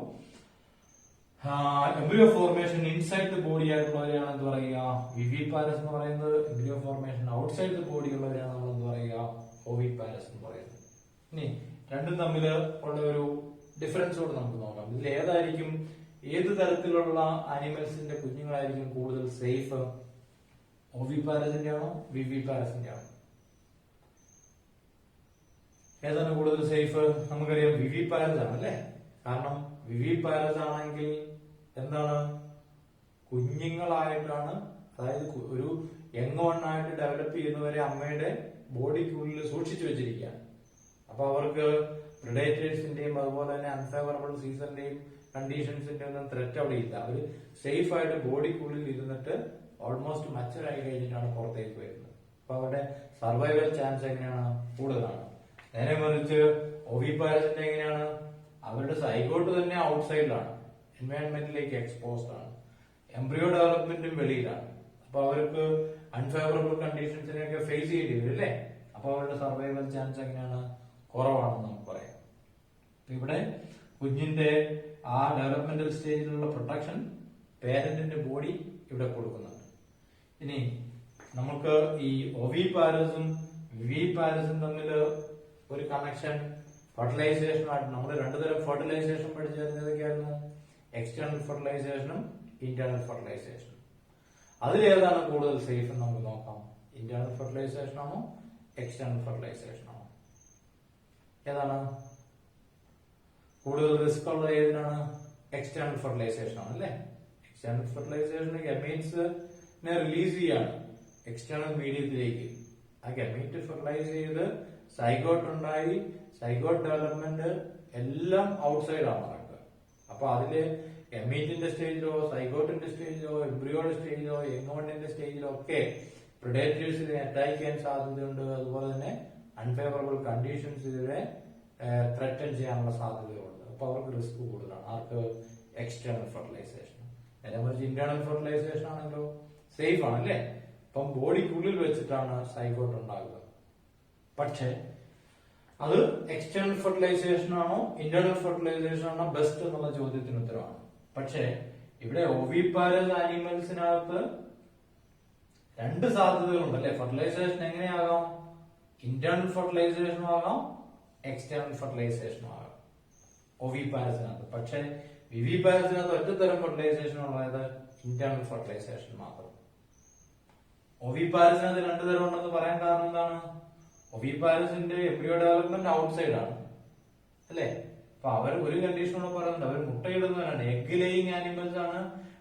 embryo formation inside the body ആയിട്ടുള്ളവരെയാണ് എന്ത് പറയുക, വിവിപാരസ് എന്ന് പറയുന്നത്. Embryo formation outside the body ഉള്ളവരെയാണ് നമ്മൾ എന്ത് പറയുക, ഓവിപാരസ് എന്ന് പറയുന്നത്. ഇനി രണ്ടും തമ്മിൽ ഉള്ള ഒരു ഡിഫറൻസ് കൂടെ നമുക്ക് നോക്കാം. ഇതിൽ ഏതായിരിക്കും, ഏത് തരത്തിലുള്ള ആനിമൽസിന്റെ കുഞ്ഞുങ്ങളായിരിക്കും കൂടുതൽ സേഫ്, ഓവിപാരസിന്റെ ആണോ വിവിപാരസിന്റെ ആണോ? ഏതാണ് കൂടുതൽ സേഫ്? നമുക്കറിയാം വിവിപാരസ് ആണ് അല്ലെ. കാരണം വിവിപാരസ് ആണെങ്കിൽ എന്താണ്, കുഞ്ഞുങ്ങളായിട്ടാണ്, അതായത് ഒരു യങ് വണ്ണായിട്ട് ഡെവലപ്പ് ചെയ്യുന്നവരെ അമ്മയുടെ ബോഡിക്കുള്ളിൽ സൂക്ഷിച്ചു വെച്ചിരിക്കുക. അപ്പൊ അവർക്ക് പ്രിഡേറ്റേഴ്സിന്റെയും അതുപോലെ തന്നെ അൺഫേവറബിൾ സീസണിന്റെയും കണ്ടീഷൻസിന്റെ ഒന്നും ത്രെറ്റ് അവിടെ ഇല്ല. അവര് സേഫ് ആയിട്ട് ബോഡിക്കുള്ളിൽ ഇരുന്നിട്ട് ഓൾമോസ്റ്റ് മച്ചറായി കഴിഞ്ഞിട്ടാണ് പുറത്തേക്ക് വരുന്നത്. അപ്പൊ അവരുടെ സർവൈവൽ ചാൻസ് എങ്ങനെയാണ്, കൂടുതലാണ്. നേരെ മറിച്ച് ഓവിപാരസിന്റെ എങ്ങനെയാണ്, അവരുടെ സൈഗോട്ട് തന്നെ ഔട്ട്സൈഡിലാണ്, എൻവയോൺമെന്റിലേക്ക് എക്സ്പോസ്ഡ് ആണ്, എംബ്രിയോ ഡെവലപ്മെന്റും വെളിയിലാണ്. അപ്പൊ അവർക്ക് അൺഫേവറബിൾ കണ്ടീഷൻസിനെയൊക്കെ ഫേസ് ചെയ്യേണ്ടി വരും അല്ലേ. അപ്പൊ അവരുടെ സർവൈവൽ ചാൻസ് എങ്ങനെയാണ്, കുറവാണെന്ന് നമുക്ക് പറയാം. ഇവിടെ കുഞ്ഞിന്റെ ആ ഡെവലപ്മെന്റൽ സ്റ്റേജിലുള്ള പ്രൊട്ടക്ഷൻ പേരന്റിന്റെ ബോഡി ഇവിടെ കൊടുക്കുന്നുണ്ട്. ഇനി നമുക്ക് ഈ ഓവിപാരസും വിവിപാരസും തമ്മിൽ ഒരു കണക്ഷൻ ഫെർട്ടിലൈസേഷൻ ആയിട്ട് നമ്മൾ രണ്ടുതരം ഫെർട്ടിലൈസേഷൻ പഠിച്ചത് ഏതൊക്കെയായിരുന്നു, എക്സ്റ്റേണൽ ഫെർട്ടിലൈസേഷനും ഇന്റേണൽ ഫെർട്ടിലൈസേഷനും. അതിലേതാണ് കൂടുതൽ സേഫ് എന്ന് നമുക്ക് നോക്കാം. ഇന്റേണൽ ഫെർട്ടിലൈസേഷൻ ആണോ എക്സ്റ്റേണൽ ഫെർട്ടിലൈസേഷൻ ആണോ? ഏതാണ് കൂടുതൽ റിസ്ക് ഉള്ള? ഏതിനാണ്? എക്സ്റ്റേണൽ ഫെർട്ടിലൈസേഷൻ ആണ് അല്ലെ. എക്സ്റ്റേണൽ ഫെർട്ടിലൈസേഷൻ ഗമീറ്റ്സിനെ റിലീസ് ചെയ്യാണ് എക്സ്റ്റേണൽ മീഡിയത്തിലേക്ക്. ആ ഗമീറ്റ് ഫെർട്ടിലൈസ് ചെയ്ത് സൈഗോട്ട് ഉണ്ടായി, സൈഗോട്ട് ഡെവലപ്മെന്റ് എല്ലാം ഔട്ട്സൈഡ് ആണ് നടക്കുക. അപ്പൊ അതില് ഗമീറ്റിന്റെ സ്റ്റേജിലോ സൈഗോട്ടിന്റെ സ്റ്റേജിലോ എംബ്രിയോയുടെ സ്റ്റേജിലോ യങ് സ്റ്റേജിലോ ഒക്കെ പ്രിഡേറ്റേഴ്സിനെ അറ്റാക്ക് ചെയ്യാൻ സാധ്യതയുണ്ട്. അതുപോലെ തന്നെ അൺഫേവറബിൾ കണ്ടീഷൻസ് ഇതിനെ ത്രെറ്റൻ ചെയ്യാനുള്ള സാധ്യതയുണ്ട്. അപ്പൊ അവർക്ക് റിസ്ക് കൂടുതലാണ്. ആർക്ക്? External fertilization. നേരെ മറിച്ച് ഇന്റേണൽ ഫെർട്ടിലൈസേഷൻ ആണല്ലോ സേഫ് ആണ് അല്ലേ. അപ്പം ബോഡിക്കുള്ളിൽ വെച്ചിട്ടാണ് സൈഗോട്ട് ഉണ്ടാകുക. പക്ഷെ അത് എക്സ്റ്റേണൽ ഫെർട്ടിലൈസേഷൻ ആണോ ഇന്റേണൽ ഫെർട്ടിലൈസേഷൻ ആണോ ബെസ്റ്റ് എന്നുള്ള ചോദ്യത്തിന് ഉത്തരവാണ്. പക്ഷെ ഇവിടെ ഓവിപാരസ് ആനിമൽസിനകത്ത് രണ്ട് സാധ്യതകളുണ്ട് അല്ലെ. ഫെർട്ടിലൈസേഷൻ എങ്ങനെയാകാം? ഇന്റേണൽ ഫെർട്ടിലൈസേഷനും ആകാം, എക്സ്റ്റേണൽ ഫെർട്ടിലൈസേഷനും ആകാം ഓവിപാരസിനകത്ത്. പക്ഷെ വിവിപാരസിനകത്ത് ഒറ്റത്തരം ഫെർട്ടിലൈസേഷൻ ഉള്ളത് ഇന്റേണൽ ഫെർട്ടിലൈസേഷൻ മാത്രം. ഓവിപാരസിനകത്ത് രണ്ടു തരം ഉണ്ടെന്ന് പറയാൻ കാരണം എന്താണ്? ഓവിപാരസിന്റെ എംബ്രിയോ ഡെവലപ്മെന്റ് ഔട്ട്സൈഡ് ആണ് അല്ലെ. അപ്പൊ അവർ ഒരു കണ്ടീഷനോട് പറയുന്നുണ്ട്, അവർ മുട്ടയിടുന്നവരാണ്, എഗ് ലേയിങ് ആനിമൽസ് ആണ്.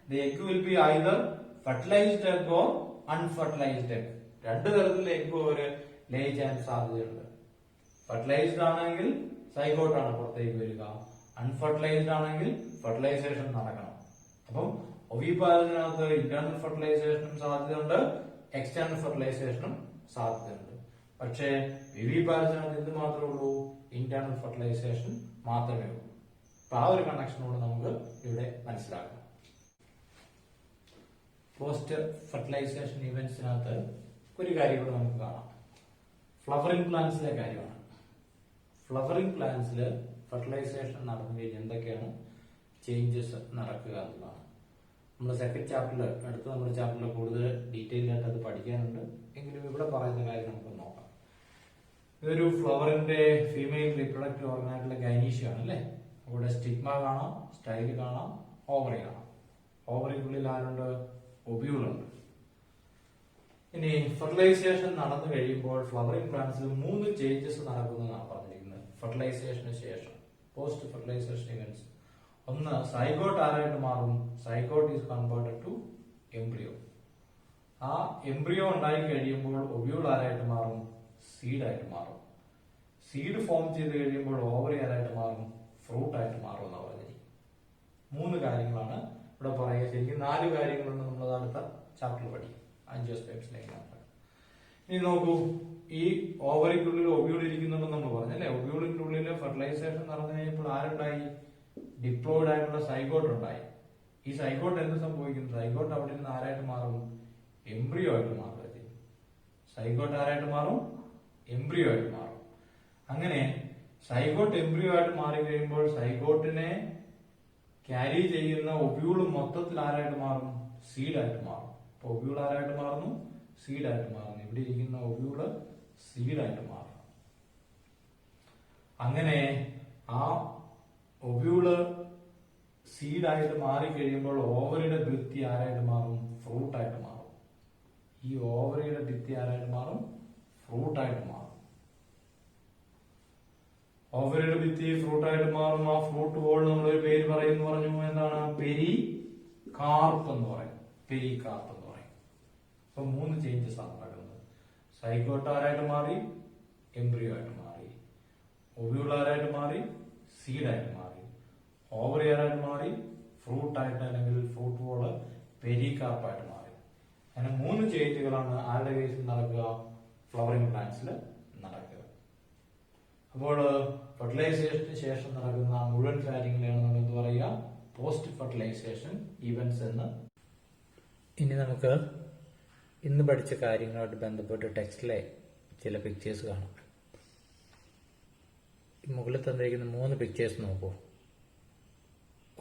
The egg will be either fertilised egg or unfertilised egg. രണ്ടു തരത്തിലുള്ള എഗ് അവര് ലേ ചെയ്യാൻ സാധ്യതയുണ്ട്. ഫെർട്ടിലൈസ്ഡ് ആണെങ്കിൽ സൈഗോട്ടാണ് പുറത്തേക്ക് വരിക, അൺഫെർട്ടിലൈസ്ഡ് ആണെങ്കിൽ ഫെർട്ടിലൈസേഷൻ നടക്കണം. അപ്പം ഓവിപാരസിനകത്ത് ഇന്റേണൽ ഫെർട്ടിലൈസേഷനും സാധ്യതയുണ്ട്, എക്സ്റ്റേണൽ ഫെർട്ടിലൈസേഷനും സാധ്യതയുണ്ട്. പക്ഷേ വിവിപാരസിനകത്ത് എന്ത് മാത്രമേ ഉള്ളൂ? ഇന്റേണൽ ഫെർട്ടിലൈസേഷൻ മാത്രമേ ഉള്ളൂ. അപ്പൊ ആ ഒരു കണക്ഷനോട് നമുക്ക് ഇവിടെ മനസ്സിലാക്കാം. പോസ്റ്റ് ഫെർട്ടിലൈസേഷൻ ഇവന്റ്സിനകത്ത് ഒരു കാര്യം കൂടെ നമുക്ക് കാണാം. ഫ്ലവറിംഗ് പ്ലാന്റ്സിലെ കാര്യമാണ്. ഫ്ലവറിംഗ് പ്ലാന്റ്സിൽ ഫെർട്ടിലൈസേഷൻ നടന്നു കഴിഞ്ഞാൽ എന്തൊക്കെയാണ് ചേഞ്ചസ് നടക്കുക എന്നുള്ളതാണ്. നമ്മൾ സെക്കൻഡ് ചാപ്റ്ററിൽ, അടുത്ത നമ്മുടെ ചാപ്റ്ററിൽ കൂടുതൽ ഡീറ്റെയിൽ ആയിട്ട് അത് പഠിക്കാനുണ്ട്. എങ്കിലും ഇവിടെ പറയുന്ന കാര്യം നമുക്ക് നോക്കാം. ഇതൊരു ഫ്ലവറിന്റെ ഫീമെയിൽ റീപ്രൊഡക്റ്റീവ് ഓർഗനായിട്ടുള്ള ഗൈനീഷ്യ ആണ് അല്ലെ. അവിടെ സ്റ്റിഗ്മ കാണാം, സ്റ്റൈൽ കാണാം, ഓവറി കാണാം. ഓവറിക്കുള്ളിൽ ആരുണ്ട്? ഒബ്യൂളുണ്ട്. ഇനി ഫെർട്ടിലൈസേഷൻ നടന്നു കഴിയുമ്പോൾ ഫ്ലവറിംഗ് പ്ലാന്റ്സിൽ 3 ചേഞ്ചസ് നടക്കുന്നതാണ് പറഞ്ഞിരിക്കുന്നത് ഫെർട്ടിലൈസേഷന് ശേഷം, പോസ്റ്റ് ഫെർട്ടിലൈസേഷൻ ഇവന്റ്സ്. ഒന്ന്, സൈഗോട്ട് ആരായിട്ട് മാറും? Zygote is converted to embryo. ആ എംബ്രിയോ ഉണ്ടായി കഴിയുമ്പോൾ ഒബ്യൂൾ ആരായിട്ട് മാറും? സീഡായിട്ട് മാറും. സീഡ് ഫോം ചെയ്ത് കഴിയുമ്പോൾ ഓവറി ആരായിട്ട് മാറും? ഫ്രൂട്ട് ആയിട്ട് മാറും എന്നാണ് പറഞ്ഞിരിക്കുന്നത്. 3 കാര്യങ്ങളാണ് ഇവിടെ പറയുക. ശരിക്കും 4 കാര്യങ്ങളാണ് നമ്മൾ അടുത്ത ചാപ്റ്ററിൽ പഠിക്കും, ആൻജിയോസ്പേംസിലേക്ക്. ഇനി നോക്കൂ, ഈ ഓവറിക്കുള്ളിൽ ഒബ്യൂൾ ഇരിക്കുന്നുണ്ടെന്ന് നമ്മൾ പറഞ്ഞു അല്ലെ. ഒബ്യൂളിന്റെ ഉള്ളിൽ ഫെർട്ടിലൈസേഷൻ നടന്നു കഴിഞ്ഞപ്പോൾ ആരുണ്ടായി? ഡിപ്ലോയിഡ് ആയിട്ടുള്ള സൈഗോട്ട് ഉണ്ടായി. ഈ സൈഗോട്ട് എന്ത് സംഭവിക്കും? സൈഗോട്ട് അവിടെ നിന്ന് ആരായിട്ട് മാറും? എംബ്രിയോ ആയിട്ട് മാറുക. സൈഗോട്ട് ആരായിട്ട് മാറും? എംബ്രിയോ ആയിട്ട് മാറും. അങ്ങനെ സൈഗോട്ട് എംബ്രിയോ ആയിട്ട് മാറി കഴിയുമ്പോൾ സൈഗോട്ടിനെ ക്യാരി ചെയ്യുന്ന ഒബ്യൂള് മൊത്തത്തിൽ ആരായിട്ട് മാറും? സീഡായിട്ട് മാറും. അപ്പൊ ഒബ്യൂൾ ആരായിട്ട് മാറുന്നു? സീഡായിട്ട് മാറുന്നു. ഇവിടെ ഇരിക്കുന്ന ഒബ്യൂള് സീഡായിട്ട് മാറും. അങ്ങനെ ആ ഒബ്യൂള് സീഡായിട്ട് മാറി കഴിയുമ്പോൾ ഓവറിയുടെ ഭിത്തി ആരായിട്ട് മാറും? ഫ്രൂട്ടായിട്ട് മാറും. ഈ ഓവറിയുടെ ഭിത്തി ആരായിട്ട് മാറും? ഫ്രൂട്ടായിട്ട് മാറും. ഓവറിയുടെ ഭിത്തി ഫ്രൂട്ടായിട്ട് മാറും. ആ ഫ്രൂട്ട് ബോൾ നമ്മളൊരു പേര് പറയുന്നു പറഞ്ഞു. എന്താണ്? പെരി കാർപ്പ് എന്ന് പറയും. പെരി കാർപ്പ് എന്ന് പറയും. അപ്പൊ 3 ചേഞ്ചസ് ആണ് നടക്കുന്നത്. സൈഗോട്ട് ആരായിട്ട് മാറി? എംബ്രിയോ ആയിട്ട് മാറി. ഒബ്യൂൾ ആരായിട്ട് മാറി? സീഡായിട്ട് മാറി. ഓവറി ആരായിട്ട് മാറി? ഫ്രൂട്ടായിട്ട് അല്ലെങ്കിൽ ഫ്രൂട്ട് ബോള് പെരികാർപ്പായിട്ട് മാറി. അങ്ങനെ 3 ചേഞ്ചുകളാണ് ആരുടെ കേസിൽ നടക്കുക? ഫ്ലവറിംഗ് പ്ലാന്റ്സിൽ നടക്കുക. അപ്പോൾ ഫെർട്ടിലൈസേഷന് ശേഷം നടക്കുന്ന മുഴുവൻ കാര്യങ്ങളെയാണ് നമ്മൾ എന്ത് പറയുക? പോസ്റ്റ് ഫെർട്ടിലൈസേഷൻ ഇവന്റ്സ് എന്ന്. ഇനി നമുക്ക് ഇന്ന് പഠിച്ച കാര്യങ്ങളുമായിട്ട് ബന്ധപ്പെട്ട് ടെക്സ്റ്റിലെ ചില പിക്ചേഴ്സ് കാണാം. മുകളിൽ തന്നിരിക്കുന്ന 3 പിക്ചേഴ്സ് നോക്കൂ.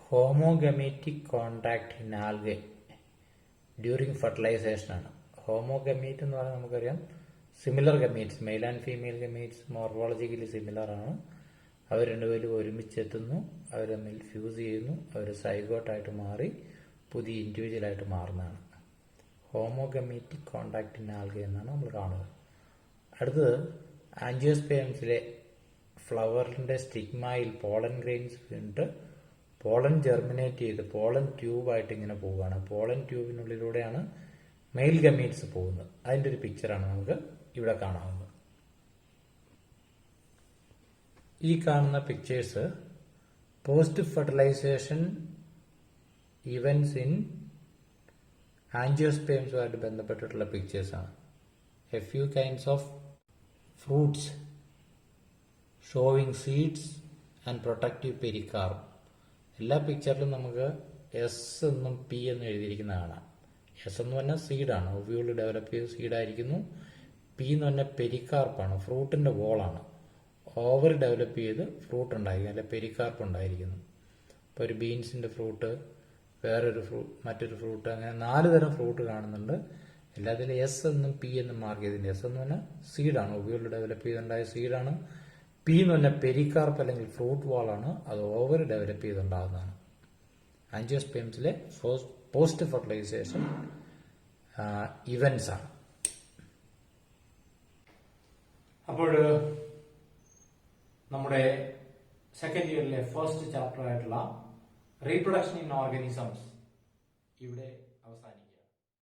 Homogametic contact in algae during fertilization ആണ്. ഹോമോഗമേറ്റ് എന്ന് പറഞ്ഞാൽ നമുക്കറിയാം similar gametes, male and female gametes morphologically similar ആണ്. അവർ രണ്ടുപേരും ഒരുമിച്ചെത്തുന്നു, അവർ തമ്മിൽ ഫ്യൂസ് ചെയ്യുന്നു, അവർ സൈഗോട്ടായിട്ട് മാറി പുതിയ ഇൻഡിവിജ്വൽ ആയിട്ട് മാറുന്നതാണ് ഹോമോഗമേറ്റിക് കോണ്ടാക്ട് ഇൻ ആൽഗെ എന്നാണ് നമ്മൾ കാണുന്നത്. അടുത്തത് ആൻജിയോസ്പേംസിലെ ഫ്ലവറിന്റെ സ്റ്റിഗ്മയിൽ പോളൻ ഗ്രെയിൻസ് വീണിട്ട് പോളൻ ജെർമിനേറ്റ് ചെയ്ത് പോളൻ ട്യൂബായിട്ട് ഇങ്ങനെ പോവുകയാണ്. പോളൻ ട്യൂബിനുള്ളിലൂടെയാണ് മെയിൽ ഗമീറ്റ്സ് പോകുന്നത്. അതിന്റെ ഒരു പിക്ചറാണ് നമുക്ക് ഇവിടെ കാണാവുന്നത്. ഈ കാണുന്ന pictures post fertilization events in ആൻജിയോസ്പേംസുമായിട്ട് ബന്ധപ്പെട്ടിട്ടുള്ള പിക്ചേഴ്സാണ്. A few kinds of fruits showing seeds and protective pericarp. എല്ലാ പിക്ചറിലും നമുക്ക് എസ് എന്നും പി എന്നും എഴുതിയിരിക്കുന്ന കാണാം. എസ് എന്ന് പറഞ്ഞാൽ സീഡാണ്, ഒവ്യൂൾ ഡെവലപ്പ് ചെയ്ത് സീഡായിരിക്കുന്നു. പി എന്ന് പറഞ്ഞാൽ പെരികാർപ്പാണ്, ഫ്രൂട്ടിന്റെ വോളാണ്. ഓവർ ഡെവലപ്പ് ചെയ്ത് ഫ്രൂട്ട് ഉണ്ടായിരിക്കും, അല്ലെ പെരികാർപ്പ് ഉണ്ടായിരിക്കുന്നു. ഇപ്പോൾ ഒരു ബീൻസിന്റെ ഫ്രൂട്ട്, വേറൊരു മറ്റൊരു ഫ്രൂട്ട്, അങ്ങനെ 4 തരം ഫ്രൂട്ട് കാണുന്നുണ്ട്. എല്ലാത്തിലും എസ് എന്നും പി എന്നും മാർക്ക് ചെയ്തിട്ടുണ്ട്. എസ് എന്ന് പറഞ്ഞാൽ സീഡാണ്, ഒവ്യൂൾ ഡെവലപ്പ് ചെയ്തുണ്ടായ സീഡാണ്. പി എന്ന് പറഞ്ഞാൽ പെരികാർപ്പ് അല്ലെങ്കിൽ ഫ്രൂട്ട് വാളാണ്, അത് ഓവർ ഡെവലപ്പ് ചെയ്തുണ്ടാകുന്നതാണ്. ആൻജിയോസ്പേംസിലെ പോസ്റ്റ് ഫെർട്ടിലൈസേഷൻ ഇവന്റ്സ് ആണ്. അപ്പോൾ നമ്മുടെ സെക്കൻഡ് ഇയറിലെ ഫസ്റ്റ് ചാപ്റ്റർ ആയിട്ടുള്ള റീപ്രൊഡക്ഷൻ ഇൻ ഓർഗാനിസംസ് ഇവിടെ അവസാനിക്കും.